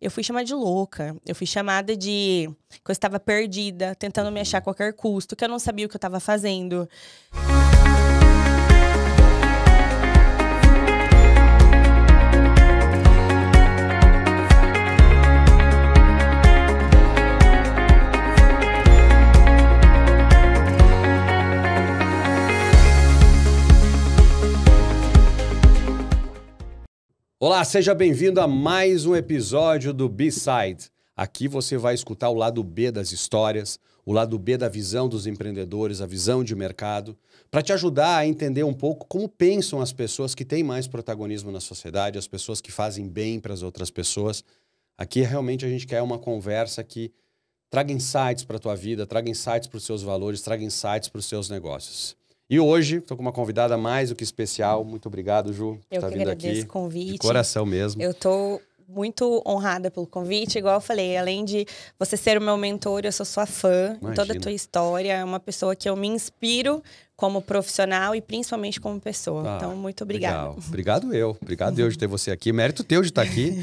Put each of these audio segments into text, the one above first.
Eu fui chamada de louca, eu fui chamada de que eu estava perdida, tentando me achar a qualquer custo, que eu não sabia o que eu estava fazendo. Olá, seja bem-vindo a mais um episódio do B-Side. Aqui você vai escutar o lado B das histórias, o lado B da visão dos empreendedores, a visão de mercado, para te ajudar a entender um pouco como pensam as pessoas que têm mais protagonismo na sociedade, as pessoas que fazem bem para as outras pessoas. Aqui realmente a gente quer uma conversa que traga insights para a tua vida, traga insights para os seus valores, traga insights para os seus negócios. E hoje, estou com uma convidada mais do que especial. Muito obrigado, Ju, por estar vindo aqui. Eu que agradeço o convite. De coração mesmo. Eu estou muito honrada pelo convite. Igual eu falei, além de você ser o meu mentor, eu sou sua fã. Em toda a tua história. É uma pessoa que eu me inspiro como profissional e principalmente como pessoa. Então, muito obrigada. Legal. Obrigado eu de ter você aqui. Mérito teu de estar aqui.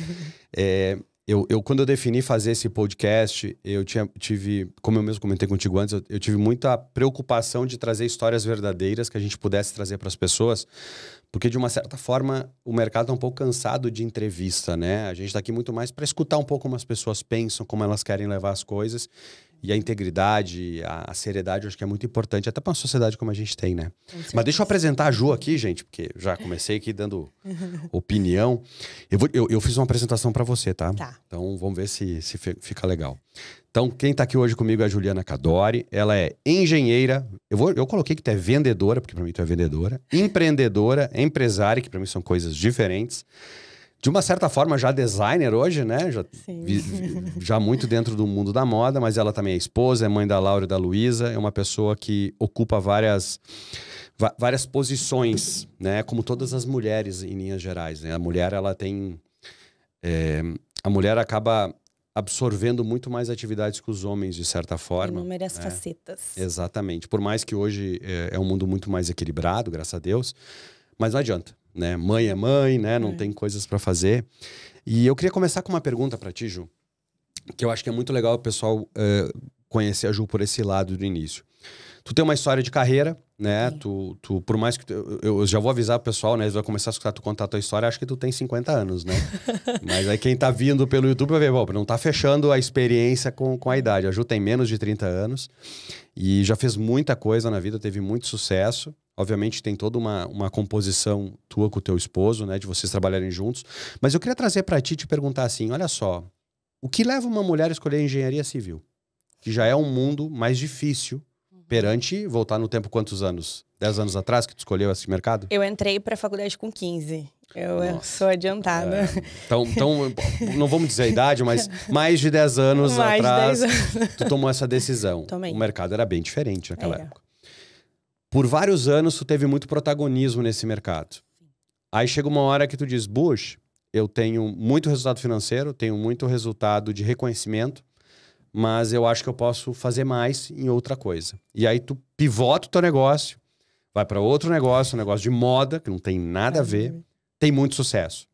Quando eu defini fazer esse podcast, eu tive, como eu mesmo comentei contigo antes, eu tive muita preocupação de trazer histórias verdadeiras que a gente pudesse trazer para as pessoas, porque de uma certa forma o mercado está um pouco cansado de entrevista, né? A gente está aqui muito mais para escutar um pouco como as pessoas pensam, como elas querem levar as coisas, e a integridade, a seriedade, eu acho que é muito importante, até para uma sociedade como a gente tem, né? Mas deixa eu apresentar a Ju aqui, gente, porque já comecei aqui dando opinião. Eu fiz uma apresentação para você, tá? Tá. Então, vamos ver se fica legal. Então, quem tá aqui hoje comigo é a Juliana Cadori. Ela é engenheira. Eu coloquei que tu é vendedora, porque para mim tu é vendedora. Empreendedora, empresária, que para mim são coisas diferentes. De uma certa forma, já designer hoje, né? Já muito dentro do mundo da moda, mas ela também é esposa, é mãe da Laura e da Luísa, é uma pessoa que ocupa várias posições, né? Como todas as mulheres em linhas gerais, né? A mulher, ela tem... a mulher acaba absorvendo muito mais atividades que os homens, de certa forma. Inúmeras facetas. Exatamente. Por mais que hoje é um mundo muito mais equilibrado, graças a Deus, mas não adianta. Né? Mãe é mãe, né? Não tem coisas para fazer. E eu queria começar com uma pergunta para ti, Ju, que eu acho que é muito legal o pessoal conhecer a Ju por esse lado do início. Tu tem uma história de carreira, né? Tu por mais que... Eu já vou avisar o pessoal, né? Eles vão começar a escutar tu contar a tua história, acho que tu tem 50 anos, né? Mas aí quem tá vindo pelo YouTube vai ver, bom, não tá fechando a experiência com a idade. A Ju tem menos de 30 anos e já fez muita coisa na vida, teve muito sucesso. Obviamente tem toda uma composição tua com o teu esposo, né? De vocês trabalharem juntos. Mas eu queria trazer pra ti e te perguntar assim, olha só, o que leva uma mulher a escolher engenharia civil? Que já é um mundo mais difícil perante, voltar no tempo quantos anos? 10 anos atrás que tu escolheu esse mercado? Eu entrei pra faculdade com 15. Eu sou adiantada. Então, não vamos dizer a idade, mas mais de 10 anos atrás, tu tomou essa decisão. Tomei. O mercado era bem diferente naquela época. Por vários anos, tu teve muito protagonismo nesse mercado. Aí chega uma hora que tu diz, Bush, eu tenho muito resultado financeiro, tenho muito resultado de reconhecimento, mas eu acho que eu posso fazer mais em outra coisa. E aí tu pivota o teu negócio, vai para outro negócio, um negócio de moda, que não tem nada a ver, tem muito sucesso.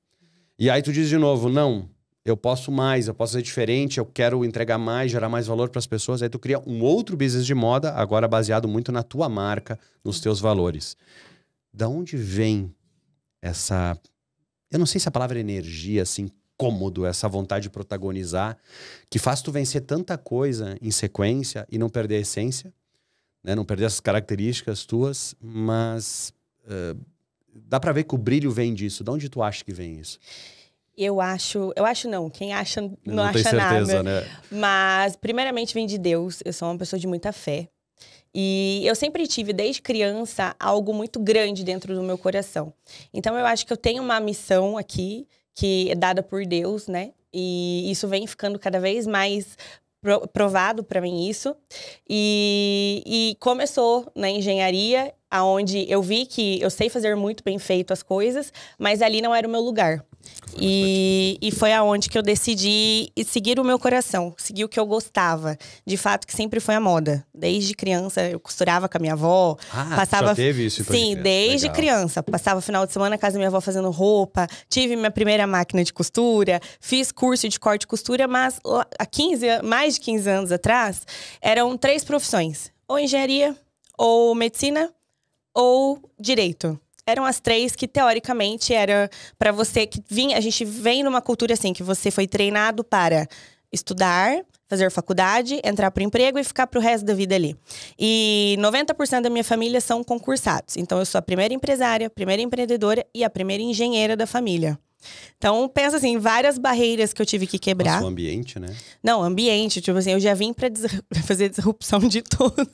E aí tu diz de novo, não, eu posso mais, eu posso ser diferente, eu quero entregar mais, gerar mais valor para as pessoas. Aí tu cria um outro business de moda, agora baseado muito na tua marca, nos teus valores. Da onde vem essa... Eu não sei se a palavra é energia, assim, cômodo, essa vontade de protagonizar, que faz tu vencer tanta coisa em sequência e não perder a essência, né? Não perder essas características tuas, mas dá pra ver que o brilho vem disso. De onde tu acha que vem isso? Eu acho não, quem acha não acha tem certeza, nada. Né? Mas primeiramente vem de Deus, eu sou uma pessoa de muita fé. E eu sempre tive, desde criança, algo muito grande dentro do meu coração. Então eu acho que eu tenho uma missão aqui, que é dada por Deus, né? E isso vem ficando cada vez mais provado para mim isso. E começou na engenharia, aonde eu vi que eu sei fazer muito bem feito as coisas, mas ali não era o meu lugar. E foi aonde que eu decidi seguir o meu coração, seguir o que eu gostava. De fato, que sempre foi a moda. Desde criança, eu costurava com a minha avó. Já teve isso? Sim, desde criança. Passava o final de semana na casa da minha avó fazendo roupa. Tive minha primeira máquina de costura. Fiz curso de corte e costura, mas há mais de 15 anos atrás, eram 3 profissões. Ou engenharia, ou medicina, ou direito. Eram as 3 que, teoricamente, era para você que vinha. A gente vem numa cultura assim, que você foi treinado para estudar, fazer faculdade, entrar para o emprego e ficar para o resto da vida ali. E 90% da minha família são concursados. Então, eu sou a primeira empresária, a primeira empreendedora e a primeira engenheira da família. Então, pensa assim, várias barreiras que eu tive que quebrar. Mas o ambiente, né? Não, ambiente. Tipo assim, eu já vim pra fazer disrupção de tudo.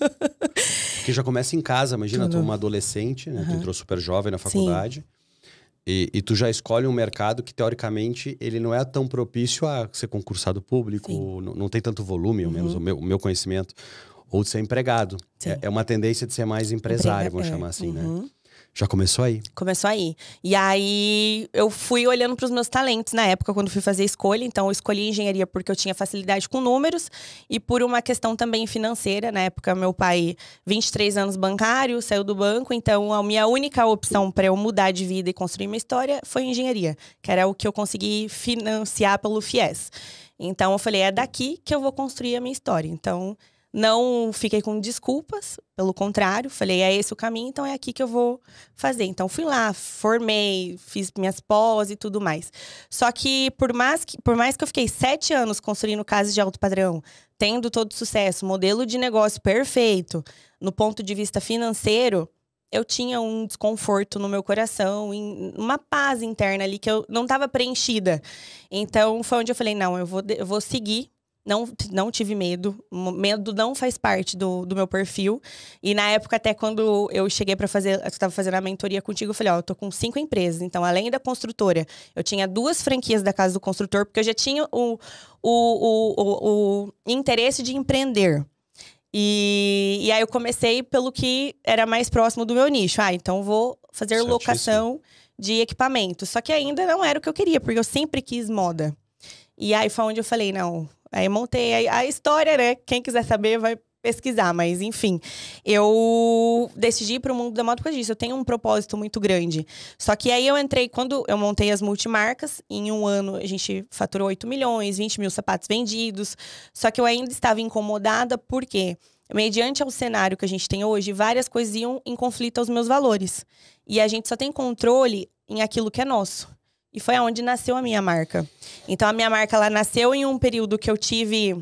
Porque já começa em casa. Imagina, tu uma adolescente, né? Tu entrou super jovem na faculdade. E tu já escolhe um mercado que, teoricamente, ele não é tão propício a ser concursado público. Não tem tanto volume, ao menos o meu conhecimento. Ou de ser empregado. É uma tendência de ser mais empresário, vamos chamar assim, né? Já começou aí? Começou aí. E aí, eu fui olhando para os meus talentos na época, quando fui fazer a escolha. Então, eu escolhi engenharia porque eu tinha facilidade com números. E por uma questão também financeira. Na época, meu pai, 23 anos bancário, saiu do banco. Então, a minha única opção para eu mudar de vida e construir uma história foi engenharia. Que era o que eu consegui financiar pelo FIES. Então, eu falei, é daqui que eu vou construir a minha história. Então, não fiquei com desculpas, pelo contrário, falei, é esse o caminho, então é aqui que eu vou fazer. Então fui lá, formei, fiz minhas pós e tudo mais. Só que por mais que eu fiquei 7 anos construindo casas de alto padrão, tendo todo sucesso, modelo de negócio perfeito, no ponto de vista financeiro, eu tinha um desconforto no meu coração, uma paz interna ali que eu não estava preenchida. Então foi onde eu falei, não, eu vou seguir. Não tive medo. Medo não faz parte do meu perfil. E na época, até quando eu cheguei para fazer... Eu estava fazendo a mentoria contigo, eu falei, ó, eu tô com 5 empresas. Então, além da construtora, eu tinha 2 franquias da casa do construtor, porque eu já tinha o interesse de empreender. E aí eu comecei pelo que era mais próximo do meu nicho. Então vou fazer locação de equipamentos. Só que ainda não era o que eu queria, porque eu sempre quis moda. E aí foi onde eu falei, não... Aí montei a história, né? Quem quiser saber vai pesquisar, mas enfim. Eu decidi ir para o mundo da moda por causa disso. Eu tenho um propósito muito grande. Só que aí eu entrei, quando eu montei as multimarcas, em um ano a gente faturou 8 milhões, 20 mil sapatos vendidos. Só que eu ainda estava incomodada porque, mediante ao cenário que a gente tem hoje, várias coisas iam em conflito aos meus valores. E a gente só tem controle em aquilo que é nosso. E foi aonde nasceu a minha marca. Então, a minha marca, ela nasceu em um período que eu tive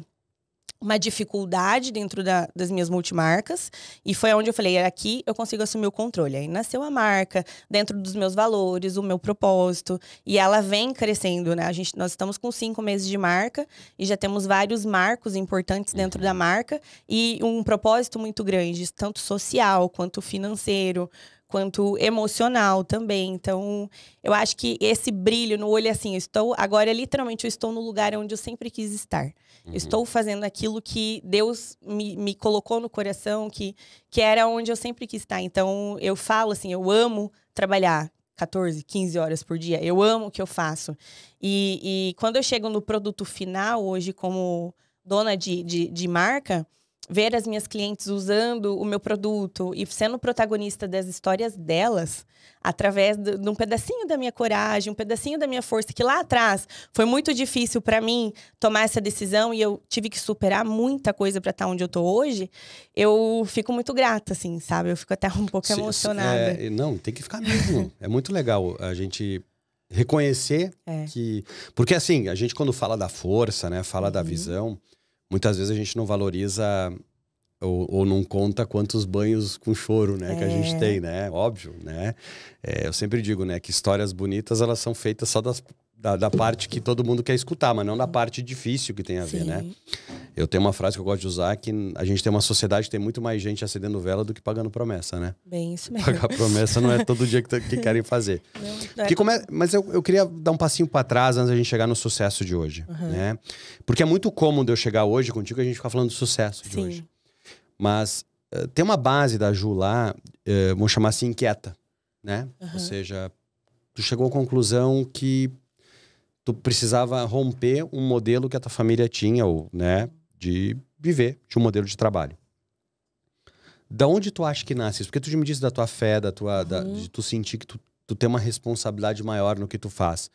uma dificuldade dentro das minhas multimarcas. E foi onde eu falei, aqui eu consigo assumir o controle. Aí nasceu a marca, dentro dos meus valores, o meu propósito. E ela vem crescendo, né? Nós estamos com 5 meses de marca e já temos vários marcos importantes dentro da marca. E um propósito muito grande, tanto social quanto financeiro, quanto emocional também. Então, eu acho que esse brilho no olho, assim, agora, literalmente, eu estou no lugar onde eu sempre quis estar. Estou fazendo aquilo que Deus me colocou no coração, que era onde eu sempre quis estar. Então, eu falo assim, eu amo trabalhar 14, 15 horas por dia. Eu amo o que eu faço. E quando eu chego no produto final, hoje, como dona de marca, ver as minhas clientes usando o meu produto e sendo protagonista das histórias delas, através de um pedacinho da minha coragem, um pedacinho da minha força, que lá atrás foi muito difícil para mim tomar essa decisão e eu tive que superar muita coisa para estar onde eu tô hoje, eu fico muito grata, assim, sabe? Eu fico até um pouco emocionada. Não, tem que ficar mesmo. É muito legal a gente reconhecer que... Porque, assim, a gente quando fala da força, né? Fala da visão... Muitas vezes a gente não valoriza ou não conta quantos banhos com choro, né, que a gente tem, né? Óbvio, né? Eu sempre digo, né, que histórias bonitas, elas são feitas só da parte que todo mundo quer escutar, mas não da parte difícil que tem a ver, né? Eu tenho uma frase que eu gosto de usar, que a gente tem uma sociedade que tem muito mais gente acendendo vela do que pagando promessa, né? Bem, isso mesmo. Pagar promessa não é todo dia que querem fazer. Mas eu queria dar um passinho para trás antes da gente chegar no sucesso de hoje, né? Porque é muito cômodo eu chegar hoje contigo e a gente ficar falando do sucesso de hoje. Mas tem uma base da Ju lá, vamos chamar assim, inquieta, né? Ou seja, tu chegou à conclusão que tu precisava romper um modelo que a tua família tinha, ou, né, de viver de um modelo de trabalho. Da onde tu acha que nasce isso? Porque tu me disse da tua fé, de tu sentir que tu tem uma responsabilidade maior no que tu faz.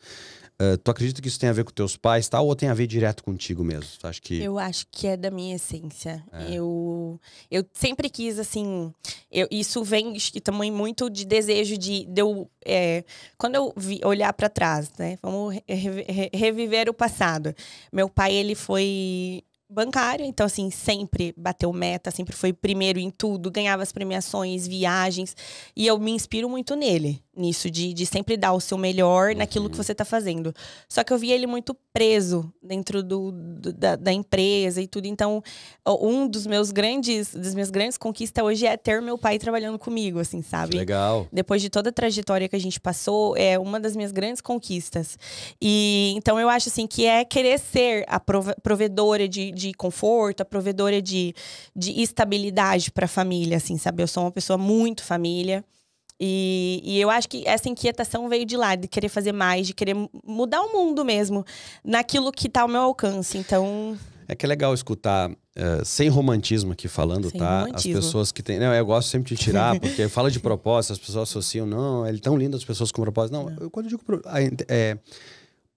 Tu acredita que isso tem a ver com teus pais, tal, ou tem a ver direto contigo mesmo? Tu acha que... Eu acho que é da minha essência. Eu sempre quis, assim... isso vem também muito de desejo quando eu olhar para trás, né? Vamos reviver o passado. Meu pai, ele foi bancário, então assim, sempre bateu meta, sempre foi primeiro em tudo, ganhava as premiações, viagens, e eu me inspiro muito nele, nisso, de sempre dar o seu melhor naquilo que você tá fazendo. Só que eu via ele muito preso dentro da empresa e tudo, então das minhas grandes conquistas hoje é ter meu pai trabalhando comigo, assim, sabe? Legal. Depois de toda a trajetória que a gente passou, é uma das minhas grandes conquistas. E então eu acho assim que é querer ser a provedora de conforto, a provedora de estabilidade para a família, assim, sabe? Eu sou uma pessoa muito família. E eu acho que essa inquietação veio de lá, de querer fazer mais, de querer mudar o mundo mesmo, naquilo que tá ao meu alcance. Então... É que é legal escutar, sem romantismo aqui falando, sem tá? Romantismo. As pessoas que têm... Não, eu gosto sempre de tirar, porque fala de propósito, as pessoas associam, não, é tão lindo as pessoas com propósito. Não, quando eu digo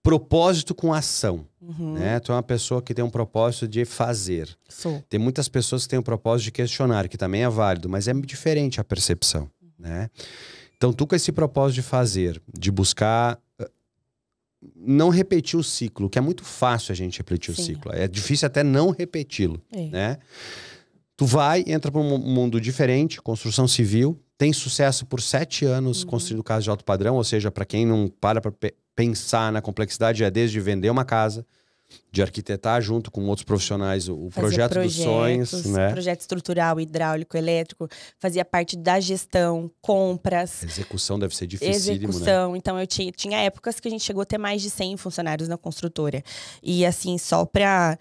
propósito com ação, né? Tu é uma pessoa que tem um propósito de fazer. Sou. Tem muitas pessoas que têm um propósito de questionar, que também é válido, mas é diferente a percepção, né? Então, tu com esse propósito de fazer, de buscar... não repetir o ciclo, que é muito fácil a gente repetir o ciclo. É difícil até não repeti-lo, né? Tu entra para um mundo diferente, construção civil, tem sucesso por 7 anos construindo casa de alto padrão, ou seja, para quem não para pensar na complexidade, é desde vender uma casa, de arquitetar junto com outros profissionais o projeto dos sonhos, né? Projeto estrutural, hidráulico, elétrico, fazia parte da gestão, compras. Execução deve ser dificílimo, execução. Né? Então, eu tinha épocas que a gente chegou a ter mais de 100 funcionários na construtora. E assim, só para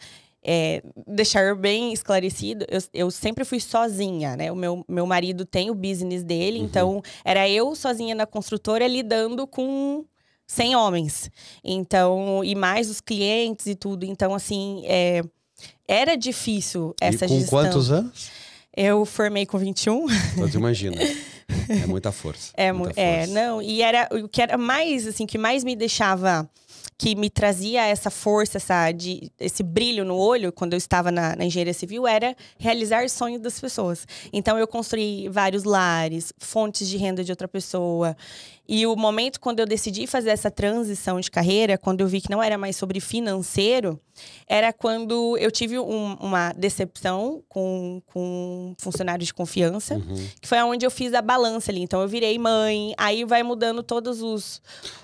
deixar bem esclarecido, eu sempre fui sozinha, né? O meu marido tem o business dele, então era eu sozinha na construtora lidando com 100 homens. Então, e mais os clientes e tudo. Então, assim, era difícil essa gestão. E com quantos anos? Eu formei com 21. Então, tu imagina. É muita força. Não, e era o que era mais, assim, que mais me deixava... que me trazia essa força, esse brilho no olho, quando eu estava na engenharia civil, era realizar sonhos das pessoas. Então, eu construí vários lares, fontes de renda de outra pessoa. E o momento quando eu decidi fazer essa transição de carreira, quando eu vi que não era mais sobre financeiro, era quando eu tive uma decepção com funcionários de confiança, que foi onde eu fiz a balança ali. Então, eu virei mãe, aí vai mudando todos os...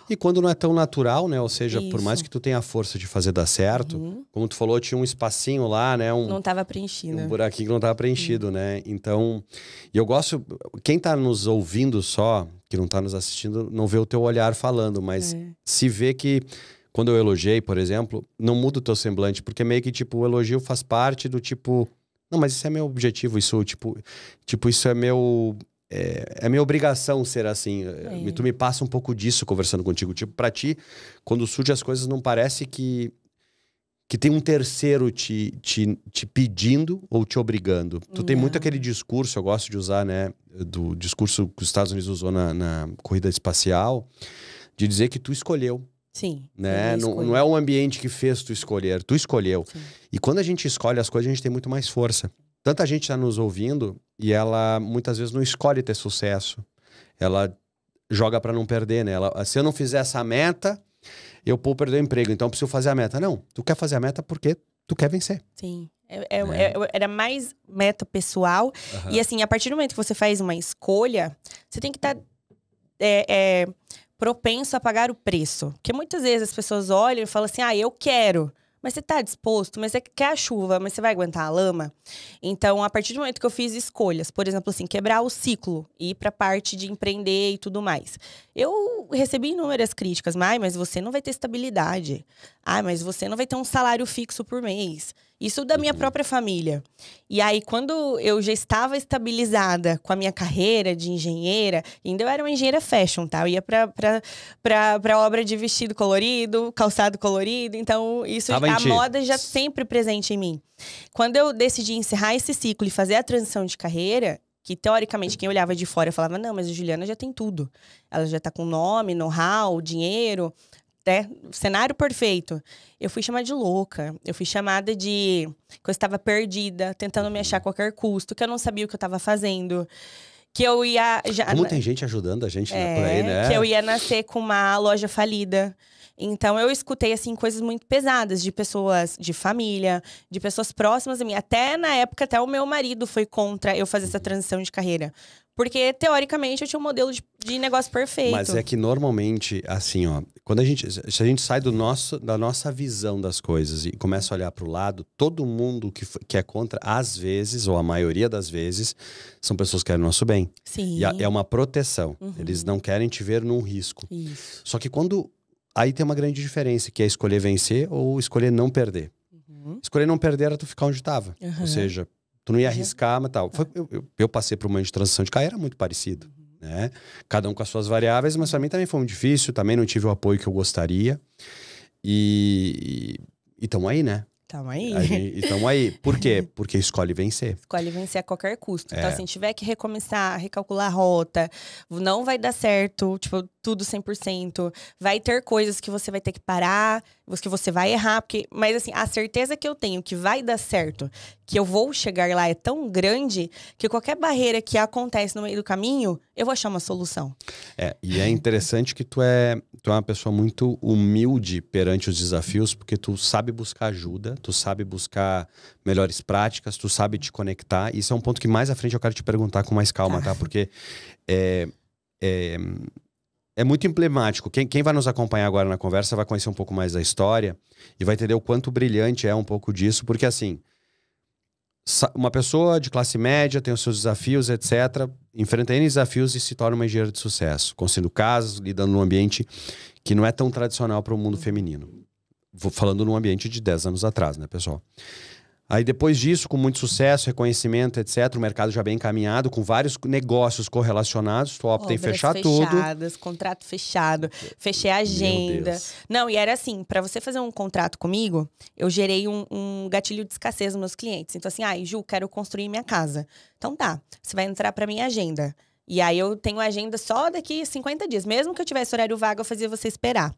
E quando não é tão natural, né? Ou seja, por mais que tu tenha a força de fazer dar certo, como tu falou, tinha um espacinho lá, né? Não estava preenchido. Um buraquinho que não estava preenchido, né? Então, e eu gosto... Quem tá nos ouvindo só, que não tá nos assistindo, não vê o teu olhar falando, mas se vê que... Quando eu elogiei, por exemplo, não muda o teu semblante, porque meio que, tipo, o elogio faz parte do tipo... Não, mas isso é meu objetivo, isso, tipo isso é meu... É minha obrigação ser assim. Tu me passa um pouco disso conversando contigo. Tipo, pra ti, quando surgem as coisas, não parece que tem um terceiro te pedindo ou te obrigando. Tu tem muito aquele discurso, eu gosto de usar, né? Do discurso que os Estados Unidos usou na corrida espacial, de dizer que tu escolheu. Sim. Né? Não é o ambiente que fez tu escolher, tu escolheu. Sim. E quando a gente escolhe as coisas, a gente tem muito mais força. Tanta gente está nos ouvindo e ela muitas vezes não escolhe ter sucesso. Ela joga para não perder, né? Se eu não fizer essa meta, eu vou perder o emprego, então eu preciso fazer a meta. Não, tu quer fazer a meta porque tu quer vencer. Sim. Era mais meta pessoal. E assim, a partir do momento que você faz uma escolha, você tem que estar... propenso a pagar o preço. Porque muitas vezes as pessoas olham e falam assim, eu quero. Mas você tá disposto? Mas você quer a chuva, mas você vai aguentar a lama? Então, a partir do momento que eu fiz escolhas, por exemplo, assim, quebrar o ciclo, ir pra parte de empreender e tudo mais. Eu recebi inúmeras críticas. Mas você não vai ter estabilidade. Mas você não vai ter um salário fixo por mês. Isso da minha própria família. E aí, quando eu já estava estabilizada com a minha carreira de engenheira, ainda eu era uma engenheira fashion, tá? Eu ia pra obra de vestido colorido, calçado colorido. Então, a moda já sempre presente em mim. Quando eu decidi encerrar esse ciclo e fazer a transição de carreira, que teoricamente quem olhava de fora falava, não, mas a Juliana já tem tudo. Ela já tá com nome, know-how, dinheiro, né? Cenário perfeito. Eu fui chamada de louca. Eu fui chamada de que eu estava perdida, tentando me achar a qualquer custo, que eu não sabia o que eu estava fazendo. Que eu ia... Como tem gente ajudando a gente por aí, né? Que eu ia nascer com uma loja falida. Então, eu escutei, assim, coisas muito pesadas de pessoas de família, de pessoas próximas a mim. Até, na época, até o meu marido foi contra eu fazer essa transição de carreira. Porque, teoricamente, eu tinha um modelo de negócio perfeito. Mas é que, normalmente, assim, ó... Se a gente sai da nossa visão das coisas e começa a olhar para o lado, todo mundo que é contra, às vezes, ou a maioria das vezes, são pessoas que querem o nosso bem. Sim. E é uma proteção. Eles não querem te ver num risco. Isso. Só que quando... Aí tem uma grande diferença, que é escolher vencer ou escolher não perder. Escolher não perder era tu ficar onde estava. Ou seja, tu não ia arriscar, mas tal. Eu passei por uma de transição de carreira muito parecido. Né? Cada um com as suas variáveis, mas para mim também foi muito difícil. Também não tive o apoio que eu gostaria. E tamo aí, né? Tamo aí. Tamo aí. Por quê? Porque escolhe vencer. Escolhe vencer a qualquer custo. Então, assim, tiver que recomeçar, recalcular a rota, não vai dar certo, tipo, tudo 100%. Vai ter coisas que você vai ter que parar, que você vai errar. Mas, assim, a certeza que eu tenho que vai dar certo, que eu vou chegar lá é tão grande que qualquer barreira que acontece no meio do caminho, eu vou achar uma solução. E é interessante que tu é uma pessoa muito humilde perante os desafios, porque tu sabe buscar ajuda, tu sabe buscar melhores práticas, tu sabe te conectar. Isso é um ponto que mais à frente eu quero te perguntar com mais calma, tá? Porque é muito emblemático. Quem vai nos acompanhar agora na conversa vai conhecer um pouco mais da história e vai entender o quanto brilhante é um pouco disso, porque assim, uma pessoa de classe média tem os seus desafios, etc., enfrenta N desafios e se torna uma engenheira de sucesso, construindo casas, lidando num ambiente que não é tão tradicional para o mundo feminino. Vou falando num ambiente de 10 anos atrás, né, pessoal? Aí depois disso, com muito sucesso, reconhecimento, etc., o mercado já bem encaminhado, com vários negócios correlacionados, tu opta em fechar fechadas, tudo. Contrato fechado, fechei a agenda. Não, e era assim, para você fazer um contrato comigo, eu gerei um gatilho de escassez nos meus clientes. Então assim, Ju, quero construir minha casa. Então tá, você vai entrar para minha agenda. E aí eu tenho agenda só daqui 50 dias. Mesmo que eu tivesse horário vago, eu fazia você esperar.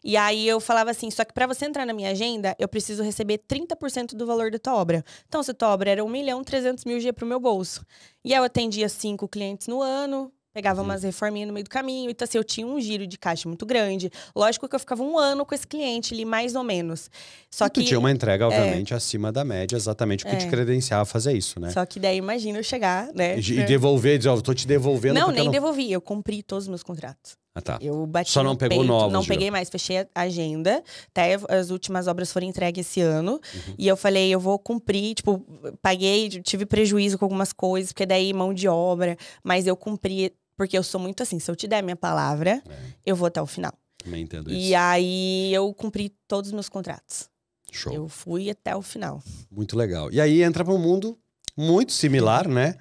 E aí eu falava assim, só que para você entrar na minha agenda, eu preciso receber 30% do valor da tua obra. Então, se a tua obra era 1.300.000 pro meu bolso. E aí eu atendia 5 clientes no ano, pegava umas reforminhas no meio do caminho. Então, assim, eu tinha um giro de caixa muito grande. Lógico que eu ficava 1 ano com esse cliente ali, mais ou menos. Só que tu tinha uma entrega, obviamente, acima da média, exatamente o que te credenciava a fazer isso, né? Só que daí, imagina eu chegar, né? E devolver, dizer, tô te devolvendo. Não, nem devolvi. Eu cumpri todos os meus contratos. Ah, tá. Eu bati Só não pegou peito, novos, não peguei mais, fechei a agenda, até as últimas obras foram entregues esse ano, e eu falei, eu vou cumprir, tipo, paguei, tive prejuízo com algumas coisas, porque daí mão de obra, mas eu cumpri, porque eu sou muito assim, se eu te der a minha palavra, eu vou até o final. Também entendo isso. E aí, eu cumpri todos os meus contratos. Show. Eu fui até o final. Muito legal. E aí, entra para um mundo muito similar, né?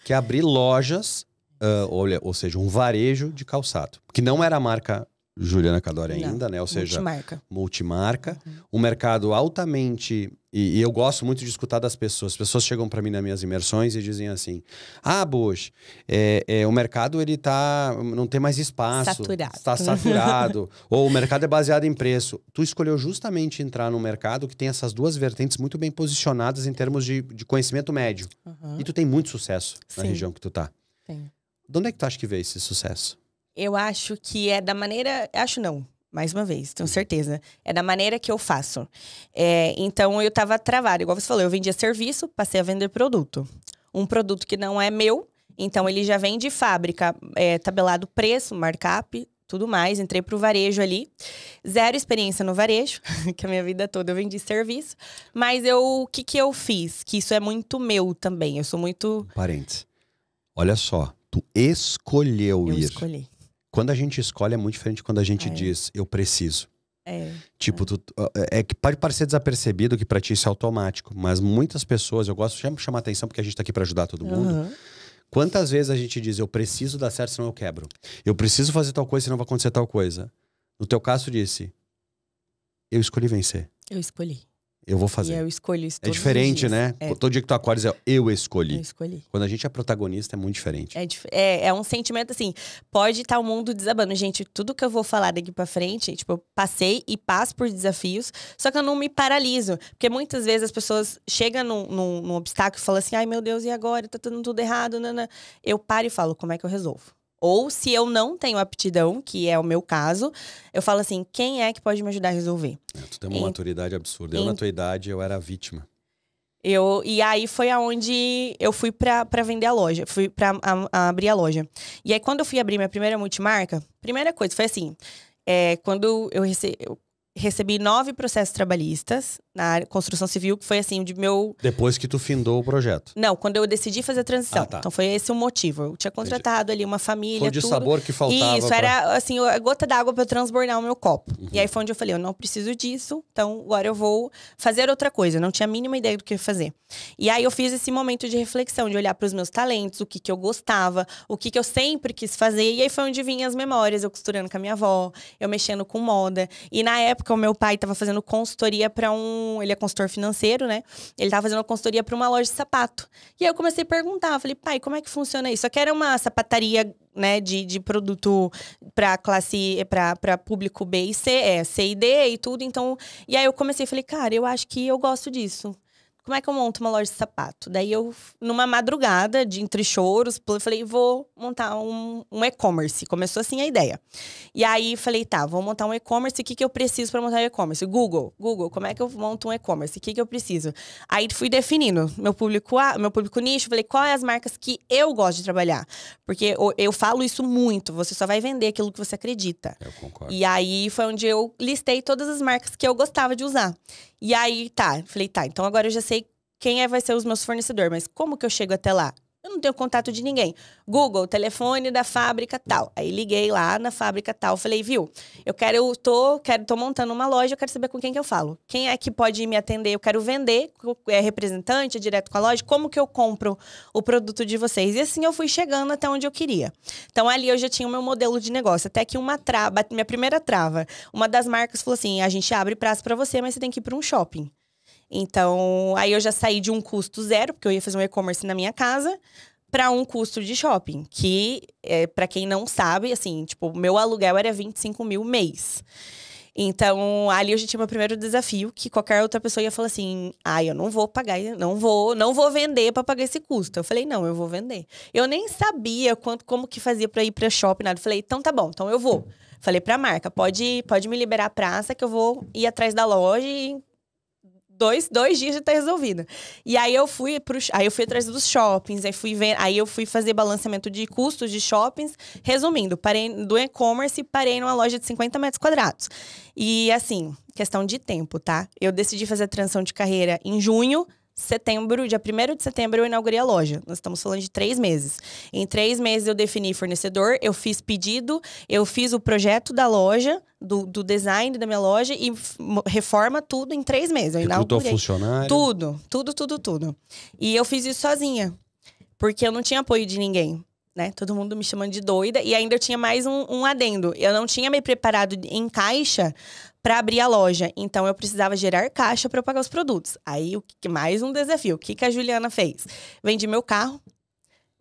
Que é abrir lojas... ou seja, um varejo de calçado. Que não era a marca Juliana Cadore ainda, né? Ou seja, multimarca. Um mercado altamente... E eu gosto muito de escutar das pessoas. As pessoas chegam para mim nas minhas imersões e dizem assim, Bush, o mercado ele não tem mais espaço. Saturado. Está saturado. Ou o mercado é baseado em preço. Tu escolheu justamente entrar num mercado que tem essas duas vertentes muito bem posicionadas em termos de conhecimento médio. E tu tem muito sucesso na região que tu tá. Sim. De onde é que tu acha que veio esse sucesso? Eu acho que é da maneira... Acho não, mais uma vez, tenho certeza. É da maneira que eu faço. Então, eu tava travada. Igual você falou, eu vendia serviço, passei a vender produto. Um produto que não é meu, então ele já vem de fábrica, tabelado preço, markup, tudo mais. Entrei pro varejo ali. Zero experiência no varejo, que a minha vida toda eu vendi serviço. Mas o que eu fiz? Que isso é muito meu também. Eu sou muito... Parênteses. Olha só, tu escolheu ir. Escolhi. quando a gente escolhe é muito diferente quando a gente diz, eu preciso. Tipo, que pode parecer desapercebido que pra ti isso é automático, mas muitas pessoas, eu gosto de chamar atenção porque a gente tá aqui pra ajudar todo mundo. Quantas vezes a gente diz, eu preciso dar certo, senão eu quebro. Eu preciso fazer tal coisa, senão vai acontecer tal coisa. No teu caso, disse, eu escolhi vencer. Eu escolhi. Eu vou fazer. E eu escolho isso todos É diferente, os dias. né? Todo dia que tu acorda, eu escolhi. Eu escolhi. Quando a gente é protagonista, é muito diferente. É um sentimento assim, pode estar o mundo desabando. Gente, tudo que eu vou falar daqui pra frente, tipo, eu passei e passo por desafios, só que eu não me paraliso. Porque muitas vezes as pessoas chegam num obstáculo e falam assim, ai meu Deus, e agora? Tá dando tudo errado, nana. Eu paro e falo, como é que eu resolvo? Ou se eu não tenho aptidão, que é o meu caso, eu falo assim, quem é que pode me ajudar a resolver? Tu tem uma maturidade absurda. Eu, na tua idade, eu era a vítima. E aí foi aonde eu fui pra vender a loja. Fui pra abrir a loja. E aí, quando eu fui abrir minha primeira multimarca, primeira coisa foi assim, quando eu recebi 9 processos trabalhistas na área construção civil, que foi assim, de meu... Depois que tu findou o projeto. Não, quando eu decidi fazer a transição. Tá. Então foi esse o motivo. Eu tinha contratado ali uma família, Foi de tudo. sabor que faltava. Isso, era assim, a gota d'água pra eu transbordar o meu copo. E aí foi onde eu falei, eu não preciso disso, então agora eu vou fazer outra coisa. Eu não tinha a mínima ideia do que fazer. E aí eu fiz esse momento de reflexão, de olhar pros meus talentos, o que eu gostava, o que eu sempre quis fazer. E aí foi onde vinham as memórias, eu costurando com a minha avó, eu mexendo com moda. E na época o meu pai tava fazendo consultoria pra ele é consultor financeiro, né? Ele tava fazendo uma consultoria pra uma loja de sapato. E aí eu comecei a perguntar, falei, pai, como é que funciona isso? Só que era uma sapataria, né, de produto pra classe, pra público B e C, C e D e tudo, então... E aí eu comecei, falei, cara, eu acho que eu gosto disso. Como é que eu monto uma loja de sapato? Daí eu, numa madrugada, entre choros, falei, vou montar um e-commerce. Começou assim a ideia. E aí falei, tá, vou montar um e-commerce, o que eu preciso para montar um e-commerce? Google, como é que eu monto um e-commerce? O que eu preciso? Aí fui definindo meu público nicho, falei, quais as marcas que eu gosto de trabalhar? Porque eu falo isso muito, você só vai vender aquilo que você acredita. Eu concordo. E aí foi onde eu listei todas as marcas que eu gostava de usar. E aí, falei, então agora eu já sei quem vai ser os meus fornecedores, mas como que eu chego até lá? Eu não tenho contato de ninguém. Google, telefone da fábrica tal. Aí liguei lá na fábrica tal, falei, viu, tô montando uma loja, eu quero saber com quem que eu falo. Quem é que pode me atender? Eu quero vender, é representante, direto com a loja, como que eu compro o produto de vocês? E assim eu fui chegando até onde eu queria. Então ali eu já tinha o meu modelo de negócio, até que minha primeira trava, uma das marcas falou assim, a gente abre prazo pra você, mas você tem que ir pra um shopping. Então, aí eu já saí de um custo zero, porque eu ia fazer um e-commerce na minha casa, para um custo de shopping, que, para quem não sabe, assim, tipo, meu aluguel era 25 mil mês. Então, ali eu já tinha meu primeiro desafio, que qualquer outra pessoa ia falar assim, eu não vou pagar, não vou vender para pagar esse custo. Eu falei, não, eu vou vender. Eu nem sabia como que fazia para ir para shopping, nada. Eu falei, então tá bom, então eu vou. Falei pra marca, pode me liberar a praça, que eu vou ir atrás da loja e... Dois dias já tá resolvido. E aí eu fui atrás dos shoppings, aí eu fui fazer balanceamento de custos de shoppings. Resumindo, parei do e-commerce e parei numa loja de 50 metros quadrados. E assim, questão de tempo, tá? Eu decidi fazer a transição de carreira em junho. Dia 1º de setembro eu inaugurei a loja. Nós estamos falando de 3 meses. Em 3 meses eu defini fornecedor, eu fiz pedido, eu fiz o projeto da loja, do design da minha loja e reforma tudo em 3 meses. Eu recrutou funcionário? Tudo. E eu fiz isso sozinha, porque eu não tinha apoio de ninguém. Né? Todo mundo me chamando de doida. E ainda eu tinha mais um adendo. Eu não tinha me preparado em caixa para abrir a loja. Então, eu precisava gerar caixa para eu pagar os produtos. Aí, mais um desafio. O que a Juliana fez? Vendi meu carro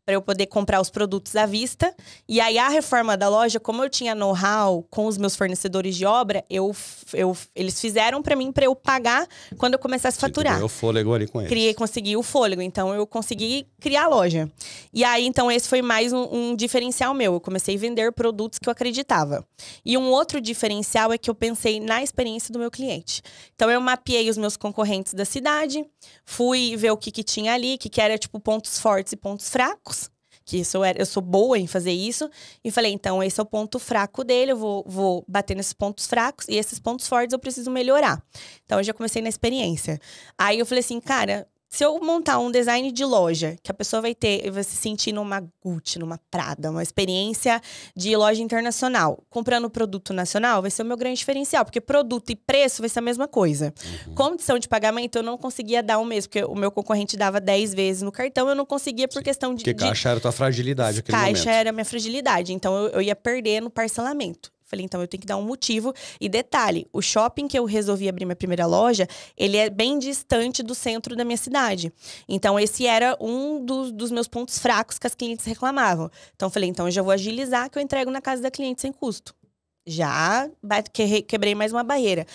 para eu poder comprar os produtos à vista. E aí, a reforma da loja, como eu tinha know-how com os meus fornecedores de obra, eles fizeram para mim, para eu pagar quando eu começasse a faturar. Ganhou fôlego ali com eles. Consegui o fôlego. Então, eu consegui criar a loja. E aí, então, esse foi mais um diferencial meu. Eu comecei a vender produtos que eu acreditava. E um outro diferencial é que eu pensei na experiência do meu cliente. Então, eu mapeei os meus concorrentes da cidade, fui ver o que tinha ali, que era, tipo, pontos fortes e pontos fracos. Que eu sou boa em fazer isso. E falei, então, esse é o ponto fraco dele. Eu vou bater nesses pontos fracos. E esses pontos fortes eu preciso melhorar. Então, eu já comecei na experiência. Aí, eu falei assim, cara, Se eu montar um design de loja, que a pessoa vai se sentir numa Gucci, numa Prada, uma experiência de loja internacional, comprando produto nacional, vai ser o meu grande diferencial. Porque produto e preço vai ser a mesma coisa. Condição de pagamento, eu não conseguia dar o mesmo. Porque o meu concorrente dava 10 vezes no cartão, eu não conseguia por questão de... Porque caixa era a tua fragilidade naquele momento. Caixa era a minha fragilidade. Então, eu ia perder no parcelamento. Falei, então eu tenho que dar um motivo. E detalhe, o shopping que eu resolvi abrir minha primeira loja, ele é bem distante do centro da minha cidade. Então, esse era um dos meus pontos fracos que as clientes reclamavam. Então, eu falei, então eu já vou agilizar que eu entrego na casa da cliente sem custo. Já quebrei mais uma barreira.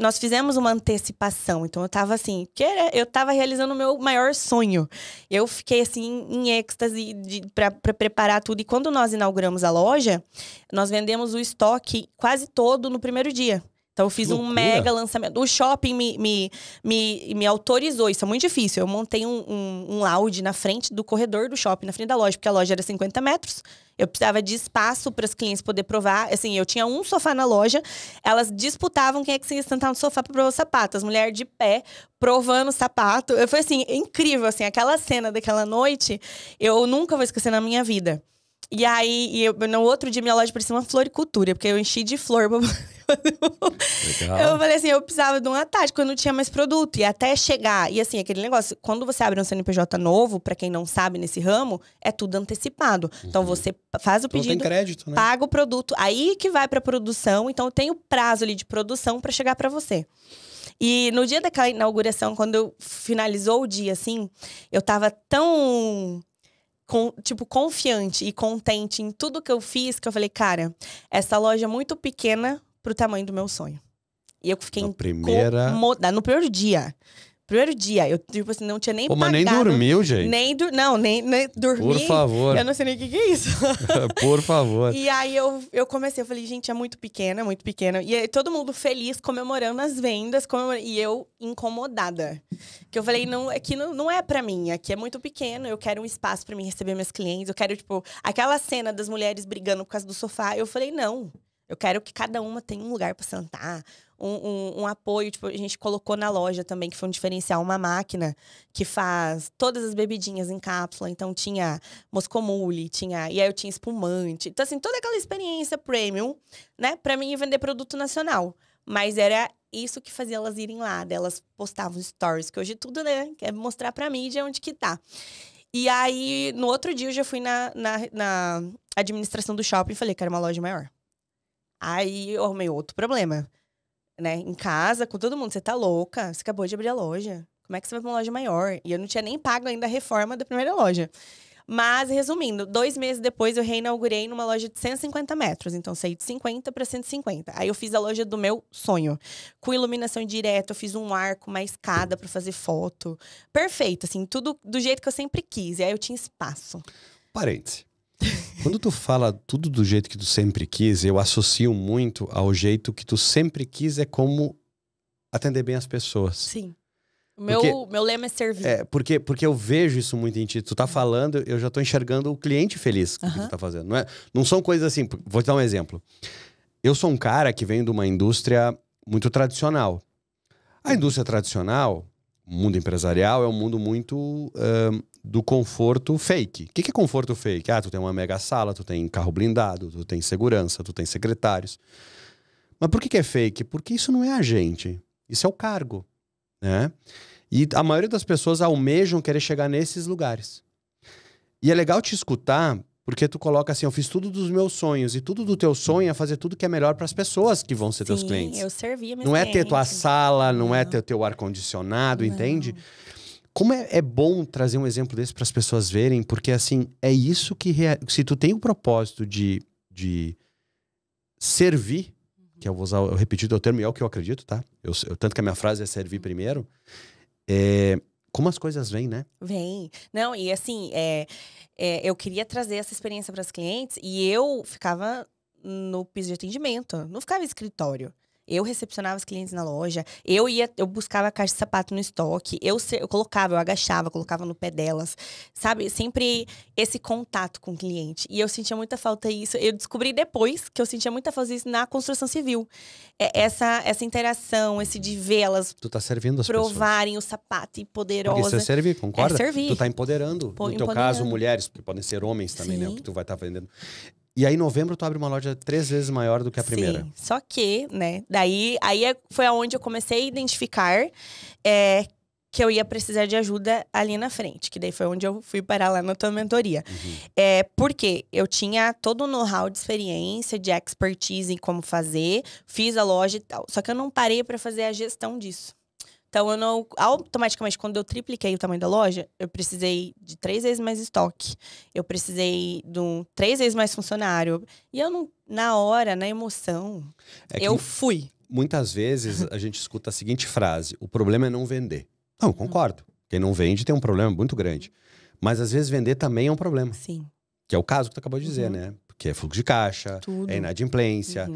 Nós fizemos uma antecipação. Então, eu tava assim... Eu tava realizando o meu maior sonho. Eu fiquei, assim, em êxtase pra preparar tudo. E quando nós inauguramos a loja, nós vendemos o estoque quase todo no primeiro dia. Então, eu fiz um mega lançamento. O shopping me autorizou. Isso é muito difícil. Eu montei um lounge na frente do corredor do shopping, na frente da loja. Porque a loja era 50 metros. Eu precisava de espaço para as clientes poder provar. Assim, eu tinha um sofá na loja. Elas disputavam quem é que ia sentar no sofá para provar o sapato. As mulheres de pé, provando o sapato. Foi, assim, incrível. Assim, aquela cena daquela noite, eu nunca vou esquecer na minha vida. E aí, no outro dia, minha loja parecia uma floricultura, porque eu enchi de flor. Legal. Eu falei assim, eu precisava de uma tática, eu não tinha mais produto. E até chegar, e assim, aquele negócio, quando você abre um CNPJ novo, pra quem não sabe nesse ramo, é tudo antecipado. Então, você faz o pedido, tem crédito, né? paga o produto, aí que vai pra produção. Então, eu tenho prazo ali de produção pra chegar pra você. E no dia daquela inauguração, quando eu finalizou o dia, assim, eu tava tão... confiante e contente em tudo que eu fiz, que eu falei, cara, essa loja é muito pequena pro tamanho do meu sonho. E eu fiquei no primeiro dia. Primeiro dia, eu tipo assim, não tinha nem pagado. Mas nem dormiu, gente. Nem dormi. Por favor. Eu não sei nem o que é isso. Por favor. E aí eu comecei, eu falei, gente, é muito pequena, muito pequena. E aí todo mundo feliz, comemorando as vendas, e eu incomodada. Que eu falei, não, aqui não é pra mim, aqui é muito pequeno, eu quero um espaço pra mim receber meus clientes, eu quero, tipo, aquela cena das mulheres brigando por causa do sofá, eu falei, não. Eu quero que cada uma tenha um lugar pra sentar, um apoio. Tipo, a gente colocou na loja também, que foi um diferencial, uma máquina que faz todas as bebidinhas em cápsula. Então, tinha moscomule, e aí eu tinha espumante. Então, assim, toda aquela experiência premium, né? Pra mim, vender produto nacional. Mas era isso que fazia elas irem lá. Elas postavam stories, que hoje tudo, né? Quer mostrar pra mídia onde que tá. E aí, no outro dia, eu já fui na administração do shopping e falei que era uma loja maior. Aí eu arrumei outro problema, né? Em casa, com todo mundo. Você tá louca? Você acabou de abrir a loja. Como é que você vai pra uma loja maior? E eu não tinha nem pago ainda a reforma da primeira loja. Mas, resumindo, 2 meses depois eu reinaugurei numa loja de 150 metros. Então, saí de 50 para 150. Aí eu fiz a loja do meu sonho. Com iluminação direta, eu fiz um arco, uma escada para fazer foto. Perfeito, assim, tudo do jeito que eu sempre quis. E aí eu tinha espaço. Parêntese. Quando tu fala tudo do jeito que tu sempre quis, eu associo muito ao jeito que tu sempre quis, é como atender bem as pessoas. Sim. Meu lema é servir. Porque eu vejo isso muito em ti. Tu tá falando, eu já tô enxergando o cliente feliz com o que tu tá fazendo. Não são coisas assim. Vou te dar um exemplo. Eu sou um cara que vem de uma indústria muito tradicional. A indústria tradicional, o mundo empresarial, é um mundo muito do conforto fake. O que é conforto fake? Tu tem uma mega sala, tu tem carro blindado, tu tem segurança, tu tem secretários. Mas por que é fake? Porque isso não é a gente. Isso é o cargo, né? E a maioria das pessoas almejam querer chegar nesses lugares. E é legal te escutar, porque tu coloca assim, eu fiz tudo dos meus sonhos. E tudo do teu sonho é fazer tudo que é melhor para as pessoas que vão ser teus clientes. Sim, eu servia meus Não é clientes. ter tua sala, não é ter teu ar-condicionado, entende? Como é bom trazer um exemplo desse para as pessoas verem, porque assim, é isso que... Se tu tem o propósito de servir, que eu vou usar, eu repeti o teu termo, e é o que eu acredito, tá? Tanto que a minha frase é servir primeiro. Como as coisas vêm, né? Vem. Não, e assim, eu queria trazer essa experiência para as clientes e eu ficava no piso de atendimento, não ficava em escritório. Eu recepcionava os clientes na loja. Eu buscava a caixa de sapato no estoque. Eu agachava, colocava no pé delas. Sabe? Sempre esse contato com o cliente. E eu sentia muita falta disso. Eu descobri depois que eu sentia muita falta disso na construção civil. Essa interação, esse de vê-las. Tu tá servindo as provarem pessoas. o sapato e poderosa. Porque isso é servir, concorda? É servir. Tu tá empoderando. No teu caso, mulheres, porque podem ser homens também, né? O que tu vai estar vendendo. E aí, em novembro, tu abre uma loja 3 vezes maior do que a primeira. Sim, só que, né? Foi aonde eu comecei a identificar que eu ia precisar de ajuda ali na frente. Que daí foi onde eu fui parar lá na tua mentoria. Porque eu tinha todo o know-how de experiência, de expertise em como fazer. Fiz a loja e tal. Só que eu não parei para fazer a gestão disso. Então, automaticamente, quando eu tripliquei o tamanho da loja, eu precisei de 3 vezes mais estoque. Eu precisei de 3 vezes mais funcionário. E eu não, na hora, na emoção, eu fui. Muitas vezes a gente escuta a seguinte frase: o problema é não vender. Não, concordo. Quem não vende tem um problema muito grande. Mas às vezes vender também é um problema. Sim. Que é o caso que tu acabou de dizer, né? Porque é fluxo de caixa, é inadimplência,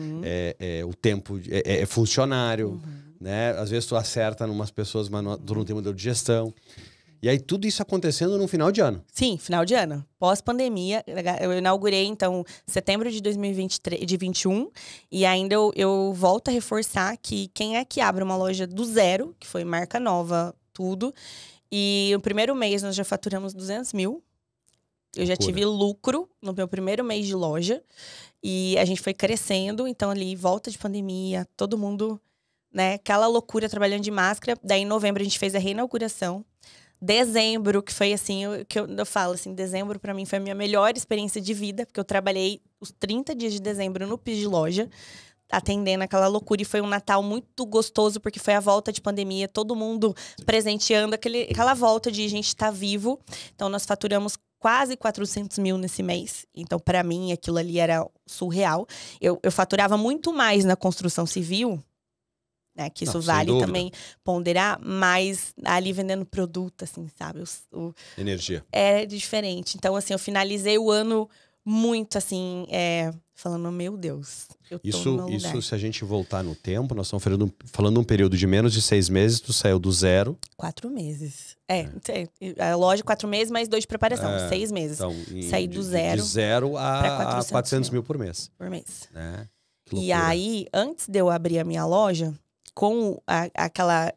o tempo, é funcionário, né? Às vezes tu acerta numas pessoas, mas tu não tem modelo de gestão. E aí tudo isso acontecendo no final de ano. Sim, final de ano. Pós-pandemia, eu inaugurei, então, setembro de 2021. E ainda eu volto a reforçar que quem é que abre uma loja do zero, que foi marca nova, tudo. E no primeiro mês nós já faturamos 200 mil. Eu já tive lucro no meu primeiro mês de loja. E a gente foi crescendo. Então, ali, volta de pandemia, todo mundo, né? Aquela loucura trabalhando de máscara. Daí, em novembro, a gente fez a reinauguração. Dezembro, que foi assim, que eu falo assim, dezembro pra mim foi a minha melhor experiência de vida. Porque eu trabalhei os 30 dias de dezembro no piso de loja, atendendo aquela loucura. E foi um Natal muito gostoso, porque foi a volta de pandemia. Todo mundo presenteando aquela volta de gente estar vivo. Então, nós faturamos quase 400 mil nesse mês. Então, para mim, aquilo ali era surreal. Eu faturava muito mais na construção civil, né? Que isso vale também ponderar, mas ali vendendo produto, assim, sabe? Energia. É diferente. Então, assim, eu finalizei o ano muito, assim, falando, meu Deus, eu tô no meu lugar. Isso, se a gente voltar no tempo, nós estamos falando um período de menos de 6 meses, tu saiu do zero. 4 meses. A loja, 4 meses, mais 2 de preparação. 6 meses. Então, saí do zero. De zero a 400 mil por mês. Por mês. E aí, antes de eu abrir a minha loja, com